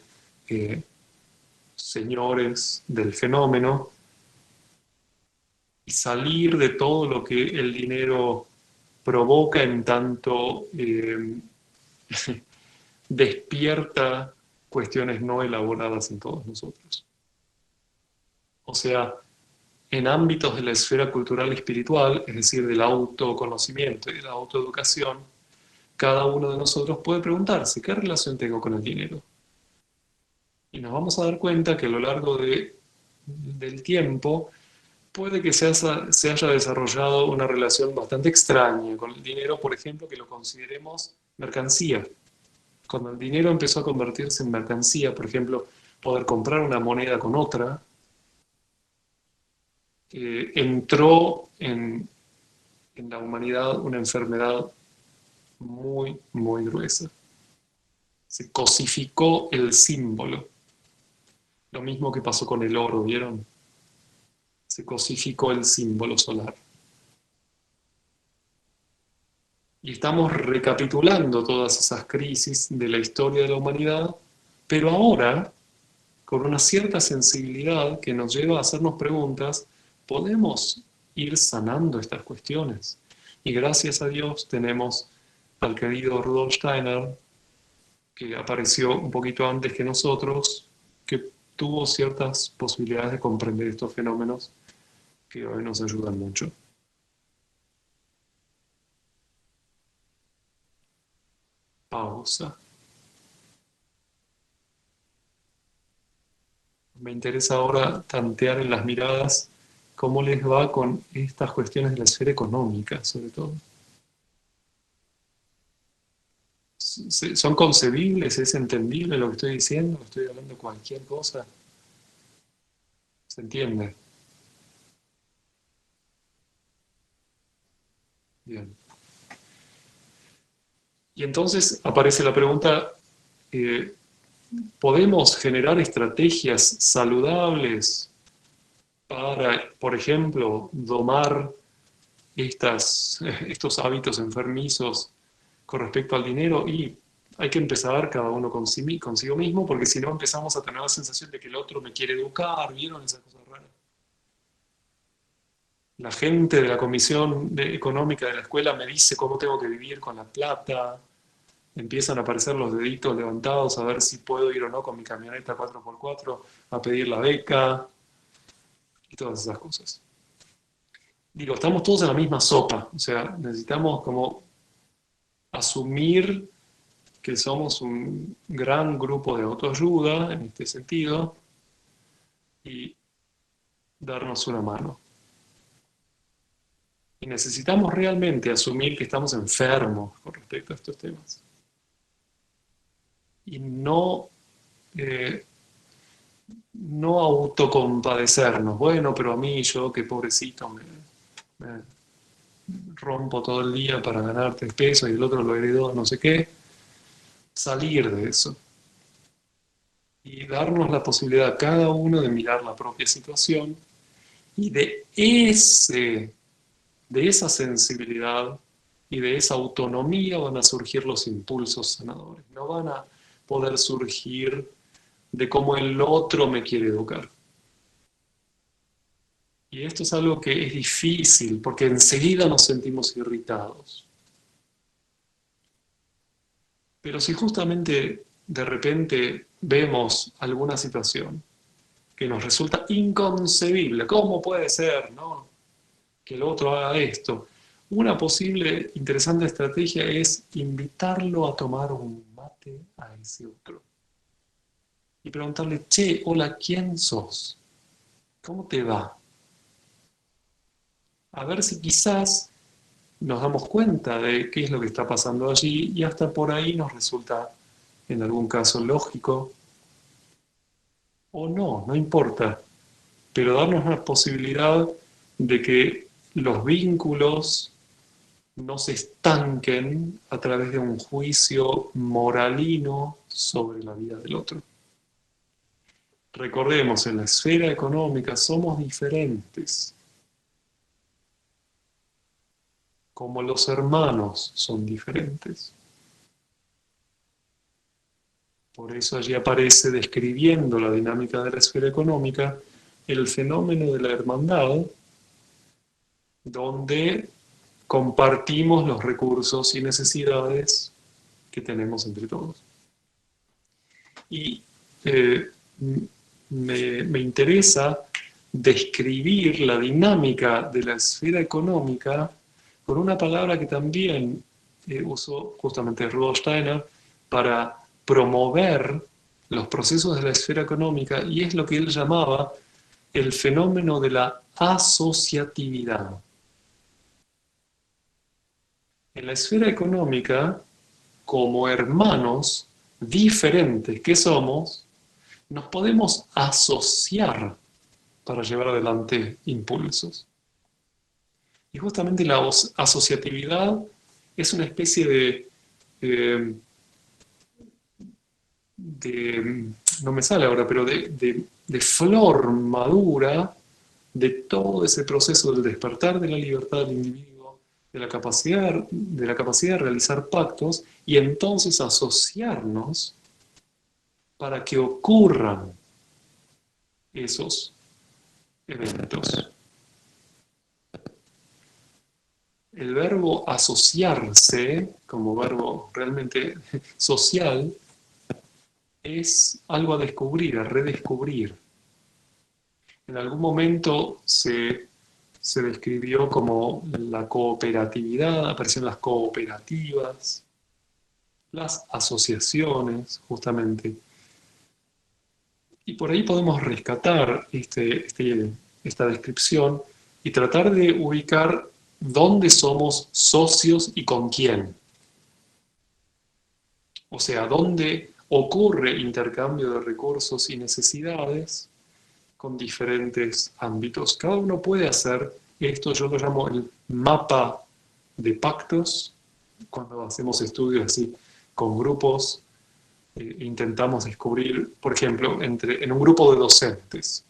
señores del fenómeno y salir de todo lo que el dinero provoca en tanto despierta cuestiones no elaboradas en todos nosotros. O sea, en ámbitos de la esfera cultural y espiritual, es decir, del autoconocimiento y de la autoeducación, cada uno de nosotros puede preguntarse, ¿qué relación tengo con el dinero? Y nos vamos a dar cuenta que a lo largo del tiempo puede que se haya desarrollado una relación bastante extraña con el dinero, por ejemplo, que lo consideremos mercancía. Cuando el dinero empezó a convertirse en mercancía, por ejemplo, poder comprar una moneda con otra, entró en la humanidad una enfermedad muy, muy gruesa. Se cosificó el símbolo. Lo mismo que pasó con el oro, ¿vieron? Se cosificó el símbolo solar. Y estamos recapitulando todas esas crisis de la historia de la humanidad, pero ahora, con una cierta sensibilidad que nos lleva a hacernos preguntas, podemos ir sanando estas cuestiones. Y gracias a Dios tenemos al querido Rudolf Steiner, que apareció un poquito antes que nosotros, que tuvo ciertas posibilidades de comprender estos fenómenos que hoy nos ayudan mucho. Pausa. Me interesa ahora tantear en las miradas cómo les va con estas cuestiones de la esfera económica, sobre todo. ¿Son concebibles? ¿Es entendible lo que estoy diciendo? ¿Estoy hablando cualquier cosa? ¿Se entiende? Bien. Y entonces aparece la pregunta, ¿podemos generar estrategias saludables para, por ejemplo, domar estos hábitos enfermizos con respecto al dinero? Y hay que empezar cada uno consigo mismo, porque si no empezamos a tener la sensación de que el otro me quiere educar, ¿vieron esas cosas raras? La gente de la comisión económica de la escuela me dice cómo tengo que vivir con la plata. Empiezan a aparecer los deditos levantados a ver si puedo ir o no con mi camioneta 4x4 a pedir la beca y todas esas cosas. Digo, estamos todos en la misma sopa, o sea, necesitamos como asumir que somos un gran grupo de autoayuda en este sentido y darnos una mano. Y necesitamos realmente asumir que estamos enfermos con respecto a estos temas. Y no autocompadecernos. Bueno, pero a mí, yo, qué pobrecito, me rompo todo el día para ganar 3 pesos y el otro lo heredó, no sé qué. Salir de eso. Y darnos la posibilidad a cada uno de mirar la propia situación y de esa sensibilidad y de esa autonomía van a surgir los impulsos sanadores. No van a poder surgir de cómo el otro me quiere educar. Y esto es algo que es difícil porque enseguida nos sentimos irritados. Pero si justamente de repente vemos alguna situación que nos resulta inconcebible, ¿cómo puede ser, no, que el otro haga esto? Una posible interesante estrategia es invitarlo a tomar un mate a ese otro y preguntarle, che, hola, ¿quién sos? ¿Cómo te va? A ver si quizás nos damos cuenta de qué es lo que está pasando allí y hasta por ahí nos resulta en algún caso lógico o no, no importa, pero darnos la posibilidad de que los vínculos no se estanquen a través de un juicio moralino sobre la vida del otro. Recordemos, en la esfera económica somos diferentes, como los hermanos son diferentes. Por eso allí aparece, describiendo la dinámica de la esfera económica, el fenómeno de la hermandad, donde compartimos los recursos y necesidades que tenemos entre todos. Y me interesa describir la dinámica de la esfera económica con una palabra que también usó justamente Rudolf Steiner para promover los procesos de la esfera económica, y es lo que él llamaba el fenómeno de la asociatividad. En la esfera económica, como hermanos diferentes que somos, nos podemos asociar para llevar adelante impulsos. Y justamente la asociatividad es una especie no me sale ahora, pero de flor madura de todo ese proceso del despertar de la libertad del individuo, de la capacidad de realizar pactos y entonces asociarnos para que ocurran esos eventos. El verbo asociarse, como verbo realmente social, es algo a descubrir, a redescubrir. En algún momento se describió como la cooperatividad, aparecieron las cooperativas, las asociaciones, justamente. Y por ahí podemos rescatar esta descripción y tratar de ubicar dónde somos socios y con quién. O sea, dónde ocurre intercambio de recursos y necesidades con diferentes ámbitos. Cada uno puede hacer esto, yo lo llamo el mapa de pactos, cuando hacemos estudios así con grupos, intentamos descubrir, por ejemplo, en un grupo de docentes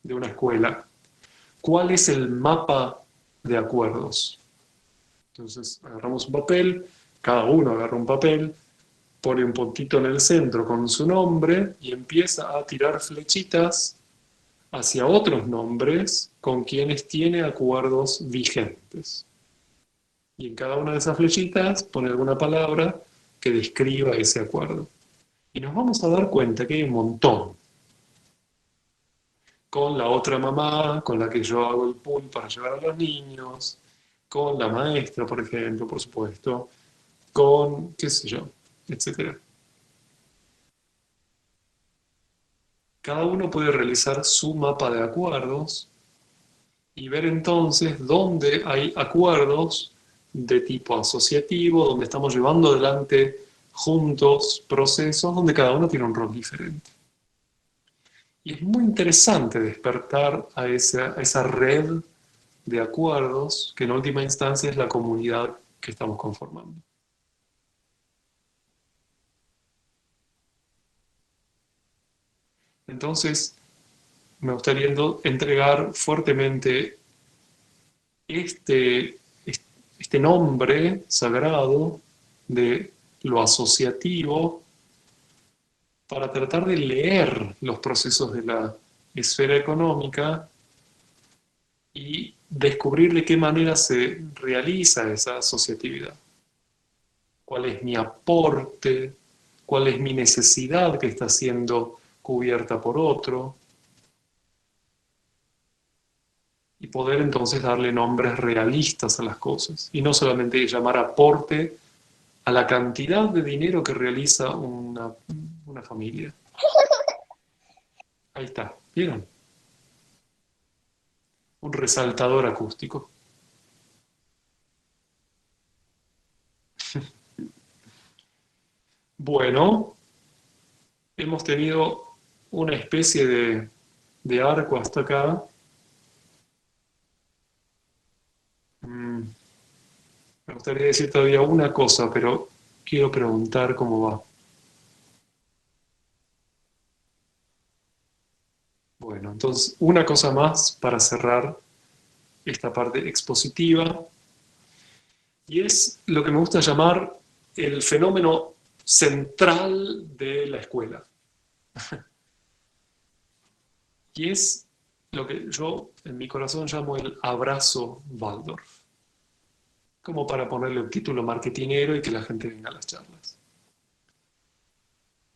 de una escuela, ¿cuál es el mapa de acuerdos? Entonces agarramos un papel, cada uno agarra un papel, pone un puntito en el centro con su nombre y empieza a tirar flechitas hacia otros nombres con quienes tiene acuerdos vigentes. Y en cada una de esas flechitas pone alguna palabra que describa ese acuerdo. Y nos vamos a dar cuenta que hay un montón. Con la otra mamá, con la que yo hago el pool para llevar a los niños, con la maestra, por ejemplo, por supuesto, con, qué sé yo, etcétera. Cada uno puede realizar su mapa de acuerdos y ver entonces dónde hay acuerdos de tipo asociativo, donde estamos llevando adelante juntos procesos donde cada uno tiene un rol diferente. Y es muy interesante despertar a esa red de acuerdos que en última instancia es la comunidad que estamos conformando. Entonces, me gustaría entregar fuertemente este, este nombre sagrado de lo asociativo para tratar de leer los procesos de la esfera económica y descubrir de qué manera se realiza esa asociatividad. ¿Cuál es mi aporte? ¿Cuál es mi necesidad que está siendo cubierta por otro? Y poder entonces darle nombres realistas a las cosas y no solamente llamar aporte a la cantidad de dinero que realiza una familia. Ahí está, ¿vieron? Un resaltador acústico. Bueno, hemos tenido una especie de arco hasta acá. Me gustaría decir todavía una cosa, pero quiero preguntar cómo va. Bueno, entonces una cosa más para cerrar esta parte expositiva, y es lo que me gusta llamar el fenómeno central de la escuela. Y es lo que yo en mi corazón llamo el abrazo Waldorf, como para ponerle un título marketinero y que la gente venga a las charlas.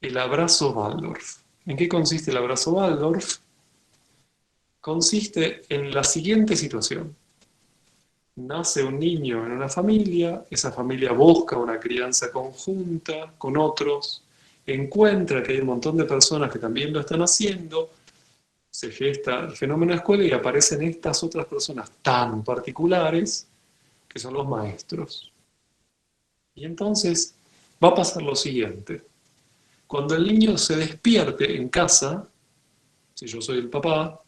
El abrazo Waldorf. ¿En qué consiste el abrazo Waldorf? Consiste en la siguiente situación. Nace un niño en una familia, esa familia busca una crianza conjunta con otros, encuentra que hay un montón de personas que también lo están haciendo, se gesta el fenómeno escuela y aparecen estas otras personas tan particulares que son los maestros. Y entonces va a pasar lo siguiente. Cuando el niño se despierte en casa, si yo soy el papá,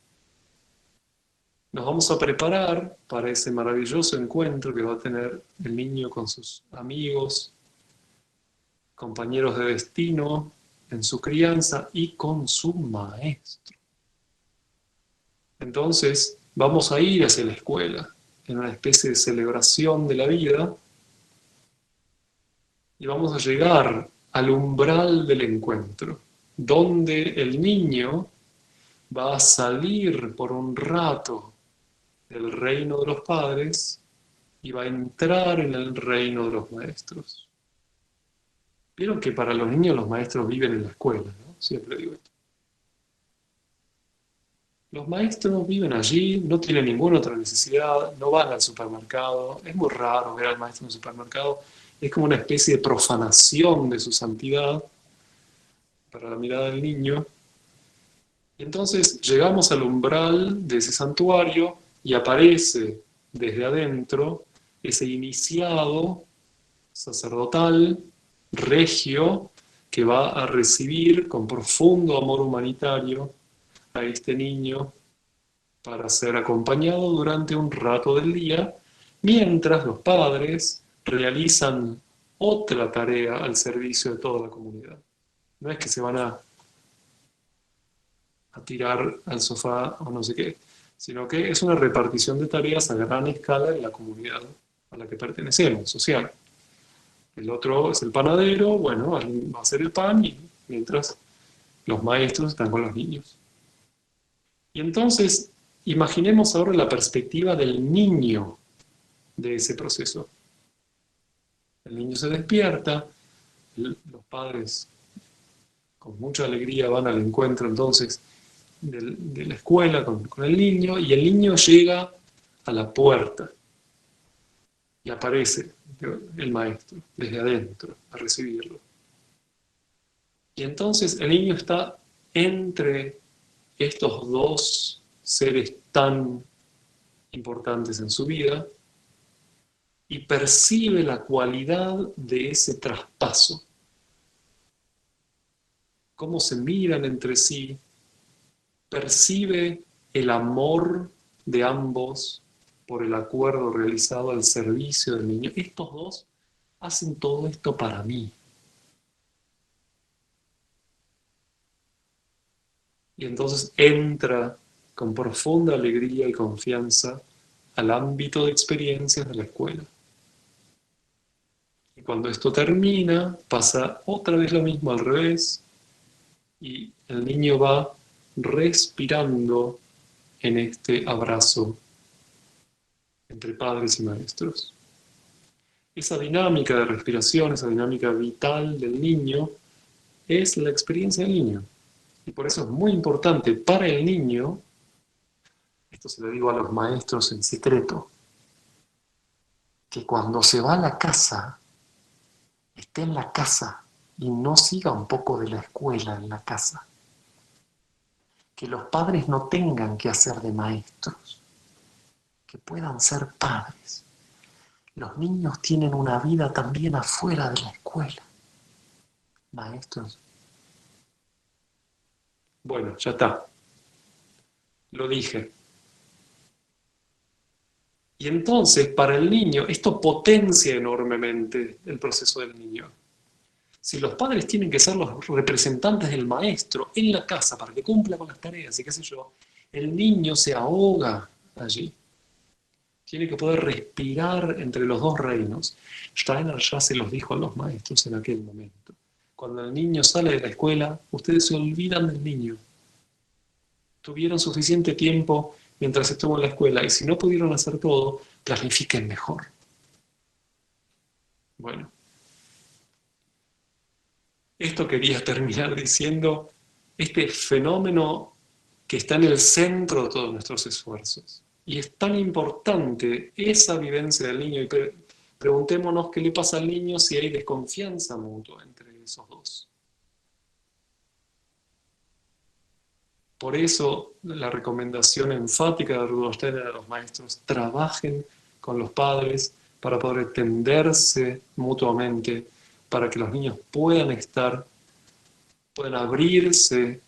nos vamos a preparar para ese maravilloso encuentro que va a tener el niño con sus amigos, compañeros de destino, en su crianza y con su maestro. Entonces, vamos a ir hacia la escuela, en una especie de celebración de la vida, y vamos a llegar al umbral del encuentro, donde el niño va a salir por un rato del reino de los padres y va a entrar en el reino de los maestros. Vieron que para los niños los maestros viven en la escuela, ¿no? Siempre digo esto. Los maestros viven allí, no tienen ninguna otra necesidad, no van al supermercado. Es muy raro ver al maestro en el supermercado. Es como una especie de profanación de su santidad para la mirada del niño. Y entonces llegamos al umbral de ese santuario y aparece desde adentro ese iniciado sacerdotal, regio, que va a recibir con profundo amor humanitario a este niño para ser acompañado durante un rato del día, mientras los padres realizan otra tarea al servicio de toda la comunidad. No es que se van a tirar al sofá o no sé qué, sino que es una repartición de tareas a gran escala en la comunidad a la que pertenecemos, social. El otro es el panadero, bueno, alguien va a hacer el pan y mientras los maestros están con los niños. Y entonces, imaginemos ahora la perspectiva del niño de ese proceso. El niño se despierta, los padres con mucha alegría van al encuentro entonces de la escuela con el niño, y el niño llega a la puerta y aparece el maestro desde adentro a recibirlo. Y entonces el niño está entre estos dos seres tan importantes en su vida y percibe la cualidad de ese traspaso. Cómo se miran entre sí, percibe el amor de ambos por el acuerdo realizado al servicio del niño. Estos dos hacen todo esto para mí. Y entonces entra con profunda alegría y confianza al ámbito de experiencias de la escuela. Y cuando esto termina, pasa otra vez lo mismo al revés, y el niño va respirando en este abrazo entre padres y maestros. Esa dinámica de respiración, esa dinámica vital del niño, es la experiencia del niño. Y por eso es muy importante para el niño, esto se lo digo a los maestros en secreto, que cuando se va a la casa, esté en la casa y no siga un poco de la escuela en la casa. Que los padres no tengan que hacer de maestros, que puedan ser padres. Los niños tienen una vida también afuera de la escuela. Maestros. Bueno, ya está. Lo dije. Y entonces, para el niño, esto potencia enormemente el proceso del niño. Si los padres tienen que ser los representantes del maestro en la casa para que cumpla con las tareas y qué sé yo, el niño se ahoga allí. Tiene que poder respirar entre los dos reinos. Steiner ya se los dijo a los maestros en aquel momento. Cuando el niño sale de la escuela, ustedes se olvidan del niño. Tuvieron suficiente tiempo mientras estuvo en la escuela y si no pudieron hacer todo, planifiquen mejor. Bueno, esto quería terminar diciendo, este fenómeno que está en el centro de todos nuestros esfuerzos. Y es tan importante esa vivencia del niño. Y preguntémonos qué le pasa al niño si hay desconfianza mutua entre esos dos. Por eso la recomendación enfática de Rudolf Steiner a los maestros: trabajen con los padres para poder entenderse mutuamente, para que los niños puedan abrirse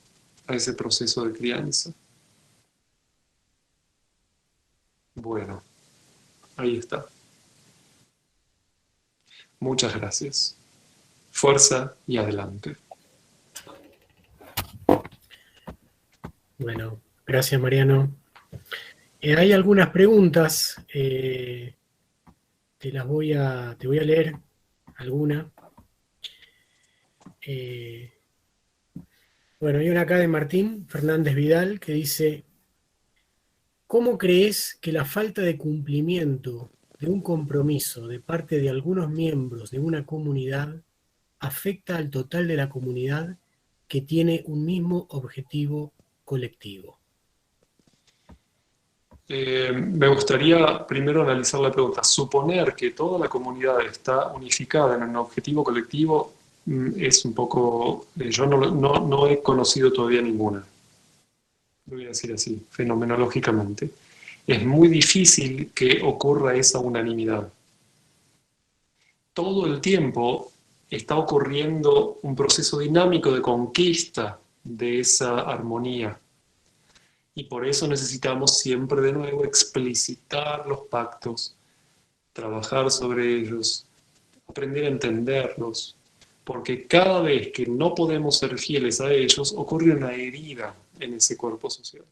a ese proceso de crianza. Bueno, ahí está. Muchas gracias. Fuerza y adelante. Bueno, gracias Mariano. Hay algunas preguntas, te voy a leer alguna. Bueno, hay una acá de Martín Fernández Vidal que dice: ¿cómo crees que la falta de cumplimiento de un compromiso de parte de algunos miembros de una comunidad afecta al total de la comunidad que tiene un mismo objetivo colectivo? Me gustaría primero analizar la pregunta. Suponer que toda la comunidad está unificada en un objetivo colectivo es un poco... yo no he conocido todavía ninguna. Lo voy a decir así, fenomenológicamente. Es muy difícil que ocurra esa unanimidad. Todo el tiempo está ocurriendo un proceso dinámico de conquista de esa armonía. Y por eso necesitamos siempre de nuevo explicitar los pactos, trabajar sobre ellos, aprender a entenderlos, porque cada vez que no podemos ser fieles a ellos, ocurre una herida en ese cuerpo social.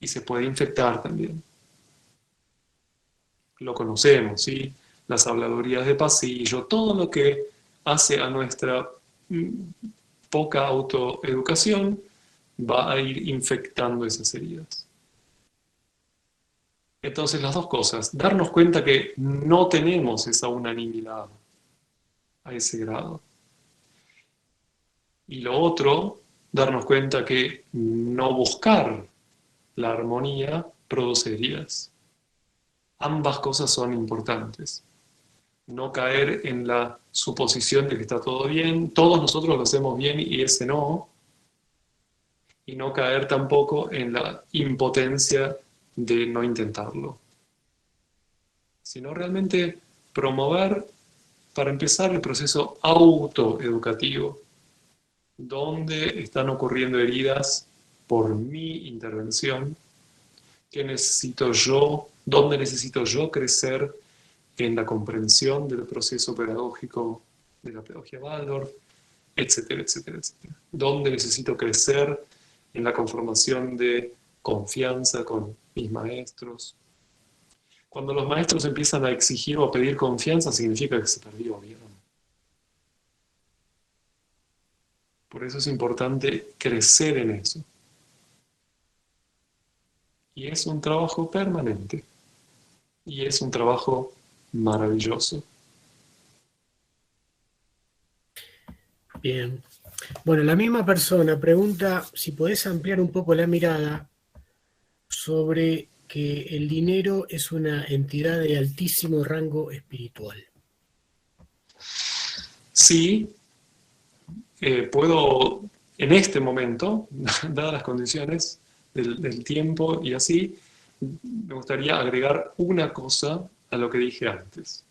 Y se puede infectar también. lo conocemos, ¿sí? Las habladurías de pasillo, todo lo que hace a nuestra poca autoeducación va a ir infectando esas heridas. Entonces las dos cosas, darnos cuenta que no tenemos esa unanimidad a ese grado. Y lo otro, darnos cuenta que no buscar la armonía produce heridas. Ambas cosas son importantes. No caer en la suposición de que está todo bien, todos nosotros lo hacemos bien y ese no, y no caer tampoco en la impotencia de no intentarlo, sino realmente promover, para empezar, el proceso autoeducativo, donde están ocurriendo heridas por mi intervención, qué necesito yo, dónde necesito yo crecer en la comprensión del proceso pedagógico de la pedagogía Waldorf, etcétera, etcétera, etcétera. Dónde necesito crecer en la conformación de confianza con mis maestros. Cuando los maestros empiezan a exigir o a pedir confianza, significa que se perdió, ¿vieron? Por eso es importante crecer en eso. Y es un trabajo permanente. Y es un trabajo maravilloso. Bien. Bueno, la misma persona pregunta si podés ampliar un poco la mirada sobre que el dinero es una entidad de altísimo rango espiritual. Sí, puedo, en este momento, dadas las condiciones del tiempo y así, me gustaría agregar una cosa a lo que dije antes.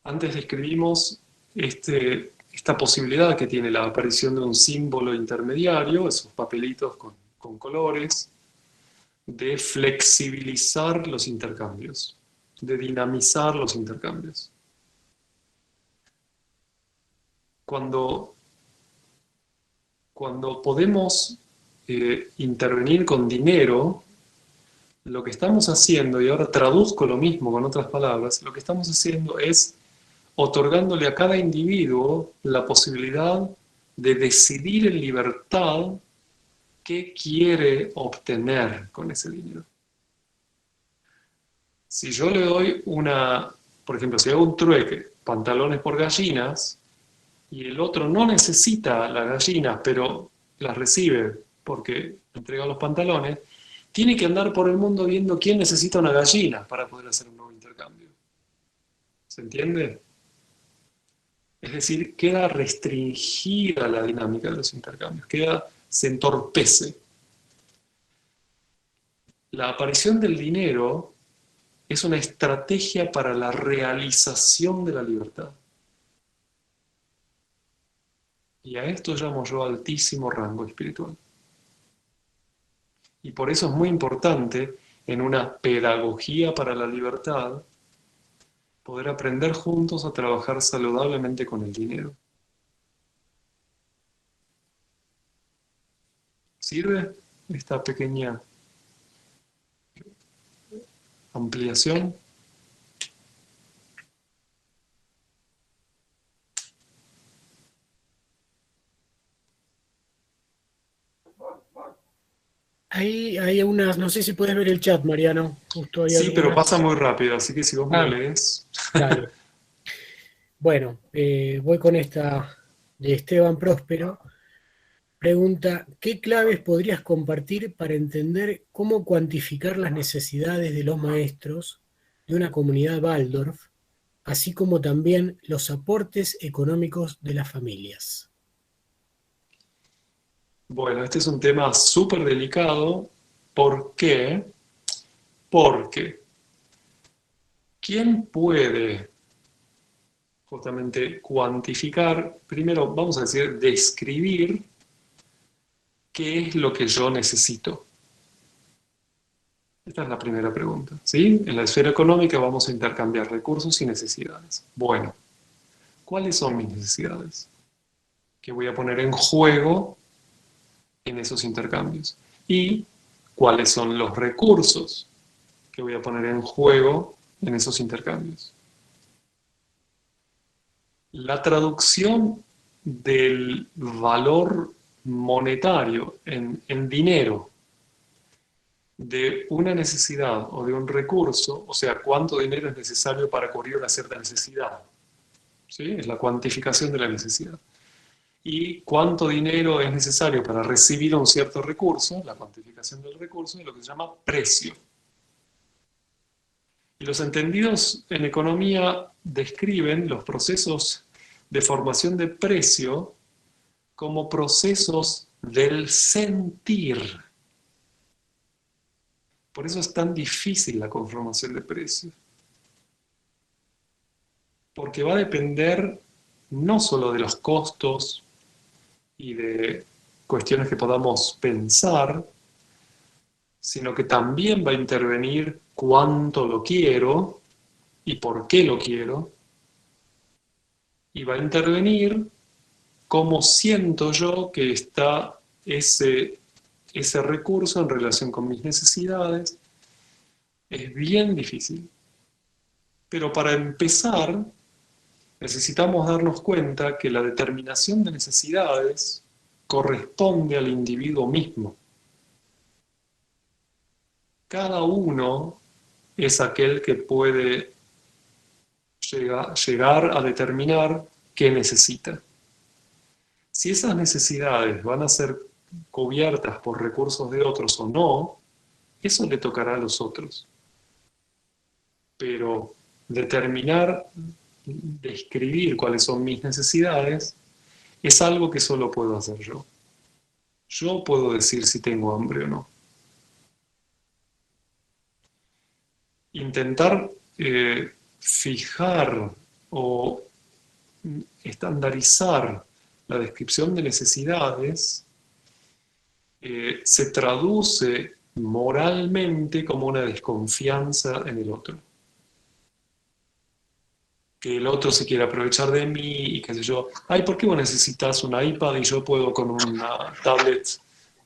Antes describimos esta posibilidad que tiene la aparición de un símbolo intermediario, esos papelitos con colores, de flexibilizar los intercambios, de dinamizar los intercambios. Cuando podemos intervenir con dinero, lo que estamos haciendo, y ahora traduzco lo mismo con otras palabras, lo que estamos haciendo es otorgándole a cada individuo la posibilidad de decidir en libertad qué quiere obtener con ese dinero. Si yo le doy por ejemplo, si hago un trueque, pantalones por gallinas, y el otro no necesita las gallinas, pero las recibe porque entrega los pantalones, tiene que andar por el mundo viendo quién necesita una gallina para poder hacer un nuevo intercambio. ¿Se entiende? Es decir, queda restringida la dinámica de los intercambios, se entorpece. La aparición del dinero es una estrategia para la realización de la libertad. Y a esto llamo yo altísimo rango espiritual. Y por eso es muy importante en una pedagogía para la libertad poder aprender juntos a trabajar saludablemente con el dinero. ¿Sirve esta pequeña ampliación? Ahí hay unas, no sé si puedes ver el chat, Mariano. Justo hay Sí, pero algunas. pasa muy rápido, así que si vos me lo Ah, lees. dale. Bueno, voy con esta de Esteban Próspero. Pregunta, ¿qué claves podrías compartir para entender cómo cuantificar las necesidades de los maestros de una comunidad Waldorf, así como también los aportes económicos de las familias? Bueno, este es un tema súper delicado. ¿Por qué? Porque ¿quién puede justamente cuantificar, primero vamos a decir, describir qué es lo que yo necesito? Esta es la primera pregunta, ¿sí? En la esfera económica vamos a intercambiar recursos y necesidades. Bueno, ¿cuáles son mis necesidades? ¿Qué voy a poner en juego en esos intercambios? ¿Y cuáles son los recursos que voy a poner en juego en esos intercambios. La traducción del valor monetario en dinero de una necesidad o de un recurso, o sea, cuánto dinero es necesario para cubrir una cierta necesidad, ¿sí? Es la cuantificación de la necesidad. Y cuánto dinero es necesario para recibir un cierto recurso, la cuantificación del recurso, es lo que se llama precio. Y los entendidos en economía describen los procesos de formación de precio como procesos del sentir. Por eso es tan difícil la conformación de precios. Porque va a depender no solo de los costos y de cuestiones que podamos pensar, sino que también va a intervenir cuánto lo quiero y por qué lo quiero, y va a intervenir cómo siento yo que está ese recurso en relación con mis necesidades. Es bien difícil. Pero para empezar, necesitamos darnos cuenta que la determinación de necesidades corresponde al individuo mismo. Cada uno es aquel que puede llegar a determinar qué necesita. Si esas necesidades van a ser cubiertas por recursos de otros o no, eso le tocará a los otros. Pero determinar, describir cuáles son mis necesidades, es algo que solo puedo hacer yo. Yo puedo decir si tengo hambre o no. Intentar fijar o estandarizar la descripción de necesidades se traduce moralmente como una desconfianza en el otro. Que el otro se quiere aprovechar de mí y qué sé yo. Ay, ¿por qué vos necesitas un iPad y yo puedo con una tablet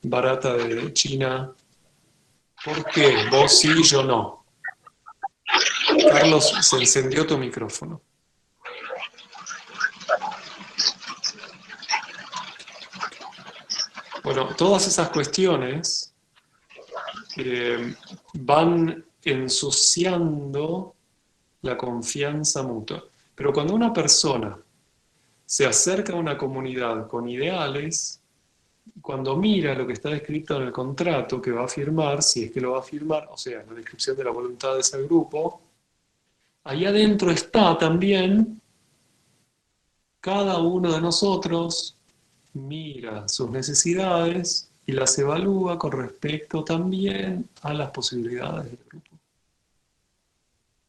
barata de China? ¿Por qué? Vos sí y yo no. Carlos, se encendió tu micrófono. Bueno, todas esas cuestiones van ensuciando la confianza mutua. Pero cuando una persona se acerca a una comunidad con ideales, cuando mira lo que está descrito en el contrato que va a firmar, si es que lo va a firmar, o sea, la descripción de la voluntad de ese grupo, ahí adentro está también cada uno de nosotros mira sus necesidades y las evalúa con respecto también a las posibilidades del grupo.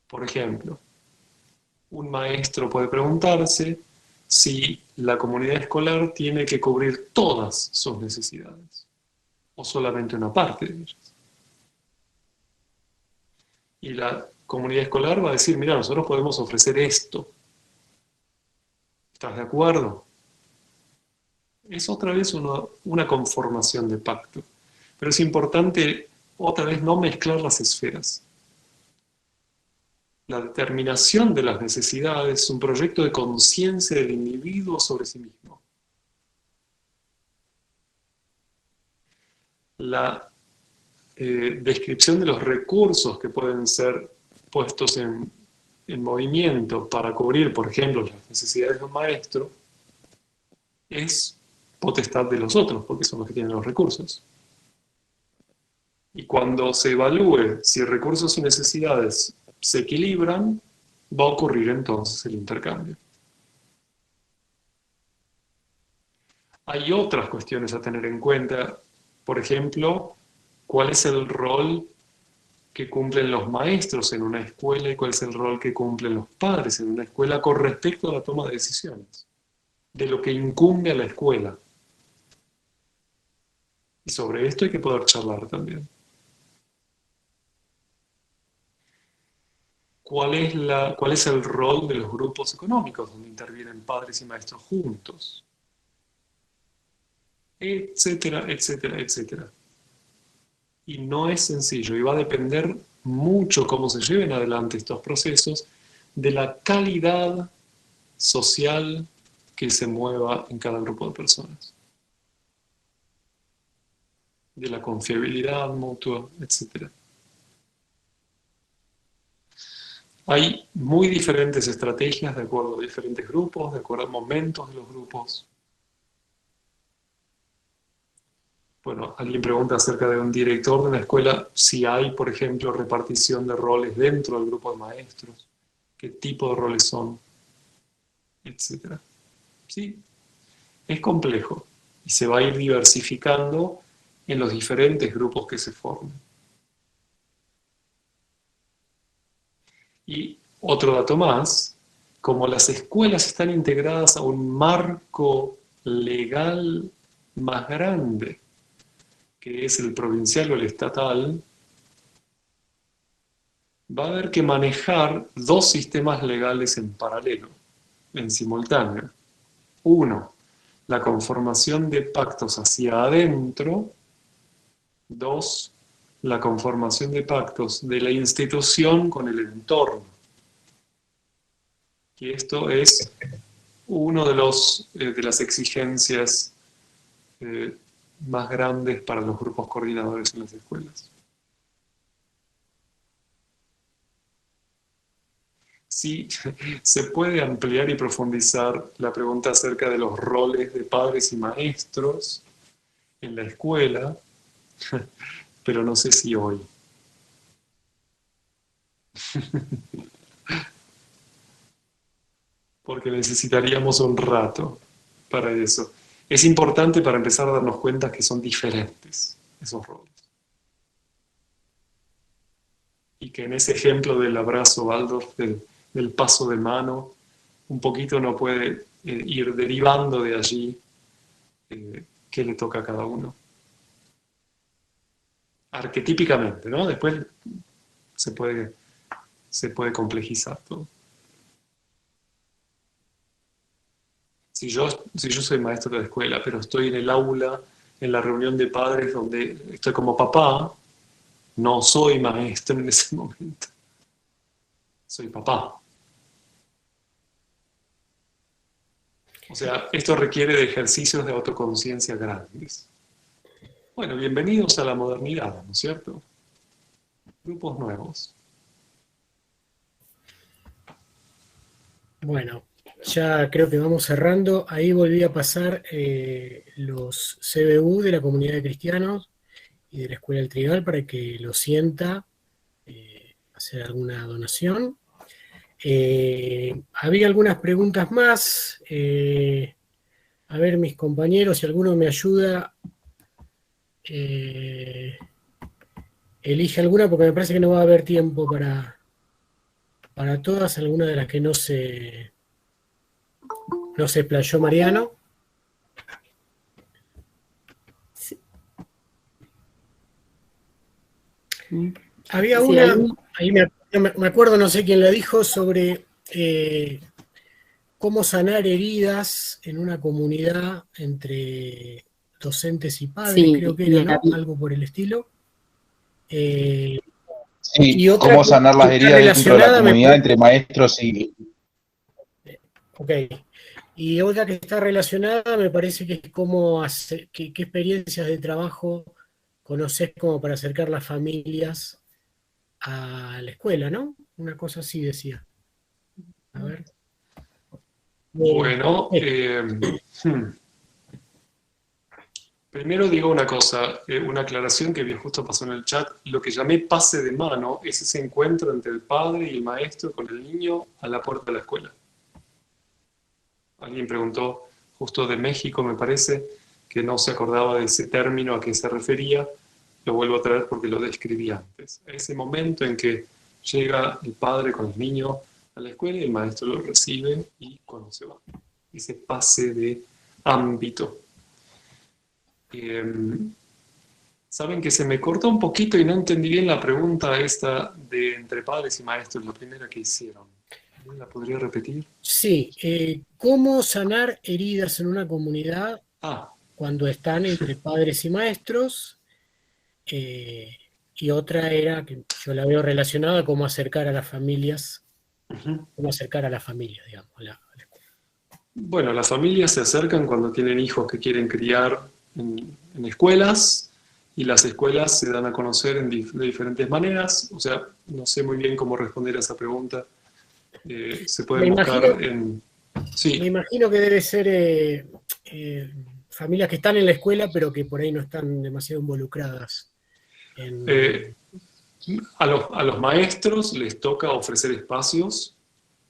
Por ejemplo, un maestro puede preguntarse si la comunidad escolar tiene que cubrir todas sus necesidades o solamente una parte de ellas. Y la comunidad escolar va a decir, mira, nosotros podemos ofrecer esto. ¿Estás de acuerdo? Es otra vez una conformación de pacto. Pero es importante otra vez no mezclar las esferas. La determinación de las necesidades es un proyecto de conciencia del individuo sobre sí mismo. La descripción de los recursos que pueden ser puestos en movimiento para cubrir, por ejemplo, las necesidades de un maestro, es potestad de los otros, porque son los que tienen los recursos. Y cuando se evalúe si recursos y necesidades se equilibran, va a ocurrir entonces el intercambio. Hay otras cuestiones a tener en cuenta, por ejemplo, cuál es el rol que cumplen los maestros en una escuela y cuál es el rol que cumplen los padres en una escuela con respecto a la toma de decisiones, de lo que incumbe a la escuela. Y sobre esto hay que poder charlar también. ¿Cuál es el rol de los grupos económicos donde intervienen padres y maestros juntos? Etcétera, etcétera, etcétera. Y no es sencillo, y va a depender mucho cómo se lleven adelante estos procesos de la calidad social que se mueva en cada grupo de personas, de la confiabilidad mutua, etc. Hay muy diferentes estrategias de acuerdo a diferentes grupos, de acuerdo a momentos de los grupos. Bueno, alguien pregunta acerca de un director de una escuela, si hay, por ejemplo, repartición de roles dentro del grupo de maestros, qué tipo de roles son, etc. Sí, es complejo y se va a ir diversificando en los diferentes grupos que se formen. Y otro dato más, como las escuelas están integradas a un marco legal más grande, que es el provincial o el estatal, va a haber que manejar dos sistemas legales en paralelo, en simultáneo. Uno, la conformación de pactos hacia adentro. Dos, la conformación de pactos de la institución con el entorno. Y esto es uno de las exigencias eh, más grandes para los grupos coordinadores en las escuelas. Sí, se puede ampliar y profundizar la pregunta acerca de los roles de padres y maestros en la escuela, pero no sé si hoy. Porque necesitaríamos un rato para eso. Es importante para empezar a darnos cuenta que son diferentes esos roles. Y que en ese ejemplo del abrazo Waldorf, del paso de mano, un poquito uno puede ir derivando de allí qué le toca a cada uno. Arquetípicamente, ¿no? Después se puede, se puede complejizar todo. Si yo soy maestro de la escuela, pero estoy en el aula, en la reunión de padres donde estoy como papá, no soy maestro en ese momento, soy papá. O sea, esto requiere de ejercicios de autoconciencia grandes. Bueno, bienvenidos a la modernidad, ¿no es cierto? Grupos nuevos. Bueno, ya creo que vamos cerrando. Ahí volví a pasar los CBU de la comunidad de cristianos y de la Escuela del Trigal para que lo sienta, hacer alguna donación. Había algunas preguntas más. A ver, mis compañeros, si alguno me ayuda, elige alguna porque me parece que no va a haber tiempo para todas, algunas de las que no se explayó Mariano. Había Sí, una, ahí me acuerdo, no sé quién la dijo, sobre cómo sanar heridas en una comunidad entre docentes y padres, sí, creo que era, y ¿no? Algo por el estilo. Eh, Sí, y otra cómo sanar que las está heridas dentro de la relacionada, comunidad entre maestros y... ok, y otra que está relacionada me parece que es cómo qué experiencias de trabajo conoces como para acercar las familias a la escuela, ¿no? Una cosa así decía. A ver. Bueno, Eh, hmm. Primero digo una cosa, una aclaración que bien justo pasó en el chat. Lo que llamé pase de mano es ese encuentro entre el padre y el maestro con el niño a la puerta de la escuela. Alguien preguntó justo de México, me parece, que no se acordaba de ese término a qué se refería. Lo vuelvo a traer porque lo describí antes. Ese momento en que llega el padre con el niño a la escuela y el maestro lo recibe y cuando se va. Ese pase de ámbito. Saben que se me cortó un poquito y no entendí bien la pregunta esta de entre padres y maestros, la primera que hicieron. ¿La podría repetir? sí, ¿cómo sanar heridas en una comunidad Ah, cuando están entre padres y maestros? y otra era, que yo la veo relacionada, cómo acercar a las familias, Ujú. digamos, a la escuela. Bueno, las familias se acercan cuando tienen hijos que quieren criar en escuelas y las escuelas se dan a conocer de diferentes maneras. O sea, no sé muy bien cómo responder a esa pregunta. Se Me pueden imagino, buscar en... me Sí, imagino que debe ser eh, familias que están en la escuela, pero que por ahí no están demasiado involucradas eh, en... a los maestros les toca ofrecer espacios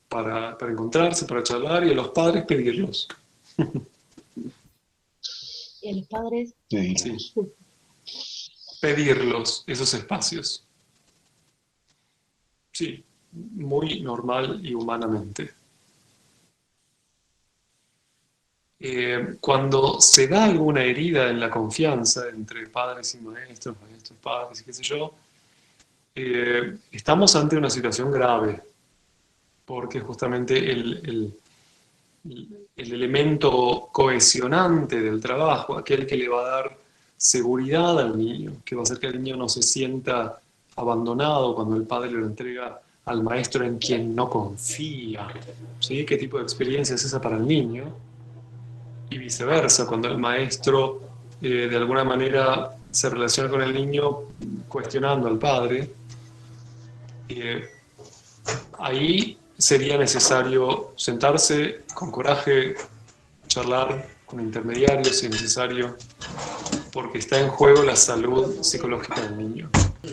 para encontrarse, para charlar y a los padres pedirlos. Y a los padres, Sí, pedirlos, esos espacios. Sí, muy normal y humanamente. Cuando se da alguna herida en la confianza entre padres y maestros, maestros, padres y qué sé yo, estamos ante una situación grave, porque justamente el elemento cohesionante del trabajo, aquel que le va a dar seguridad al niño, que va a hacer que el niño no se sienta abandonado cuando el padre lo entrega al maestro en quien no confía. ¿Sí? ¿Qué tipo de experiencia es esa para el niño? Y viceversa, cuando el maestro de alguna manera se relaciona con el niño cuestionando al padre, eh, ahí sería necesario sentarse con coraje, charlar con intermediarios si es necesario, porque está en juego la salud psicológica del niño.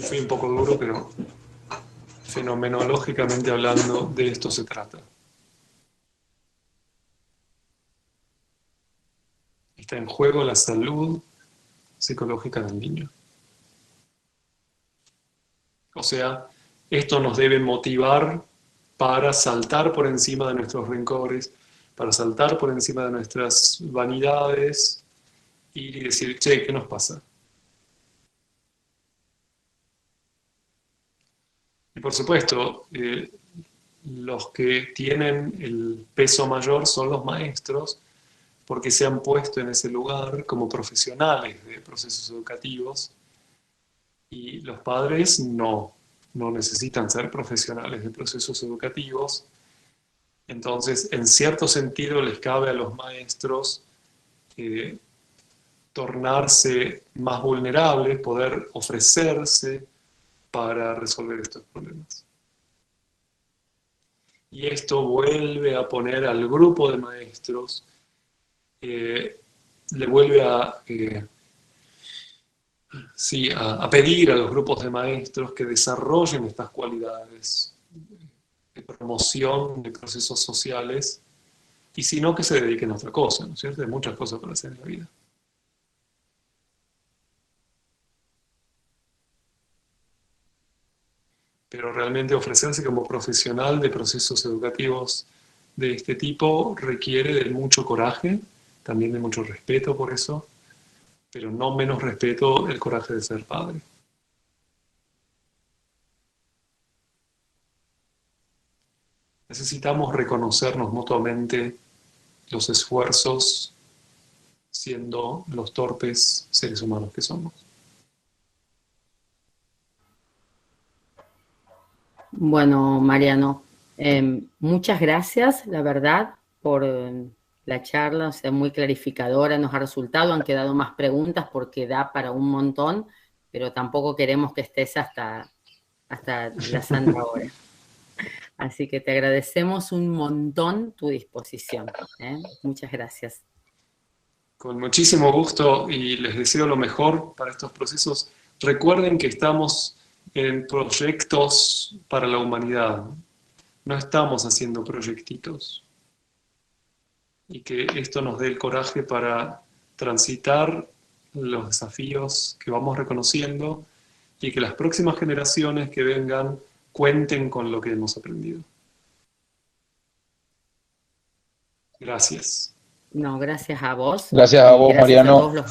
Fui un poco duro, pero fenomenológicamente hablando, de esto se trata. Está en juego la salud psicológica del niño. O sea, esto nos debe motivar para saltar por encima de nuestros rencores, para saltar por encima de nuestras vanidades y decir, che, ¿qué nos pasa? Y por supuesto, los que tienen el peso mayor son los maestros, porque se han puesto en ese lugar como profesionales de procesos educativos y los padres no necesitan ser profesionales de procesos educativos. Entonces, en cierto sentido, les cabe a los maestros eh, tornarse más vulnerables, poder ofrecerse para resolver estos problemas. Y esto vuelve a poner al grupo de maestros, le vuelve sí, a pedir a los grupos de maestros que desarrollen estas cualidades de promoción de procesos sociales y si no, que se dediquen a otra cosa, ¿no es cierto? Hay muchas cosas para hacer en la vida. Pero realmente ofrecerse como profesional de procesos educativos de este tipo requiere de mucho coraje, también de mucho respeto por eso, pero no menos respeto el coraje de ser padre. Necesitamos reconocernos mutuamente los esfuerzos siendo los torpes seres humanos que somos. bueno, Mariano, muchas gracias, la verdad, por la charla, o sea, muy clarificadora, nos ha resultado, han quedado más preguntas porque da para un montón, pero tampoco queremos que estés hasta la santa hora. Así que te agradecemos un montón tu disposición, ¿eh? Muchas gracias. Con muchísimo gusto y les deseo lo mejor para estos procesos. Recuerden que estamos en proyectos para la humanidad. No estamos haciendo proyectitos. Y que esto nos dé el coraje para transitar los desafíos que vamos reconociendo y que las próximas generaciones que vengan cuenten con lo que hemos aprendido. Gracias. No, gracias a vos Gracias a y vos, gracias a Mariano. todos los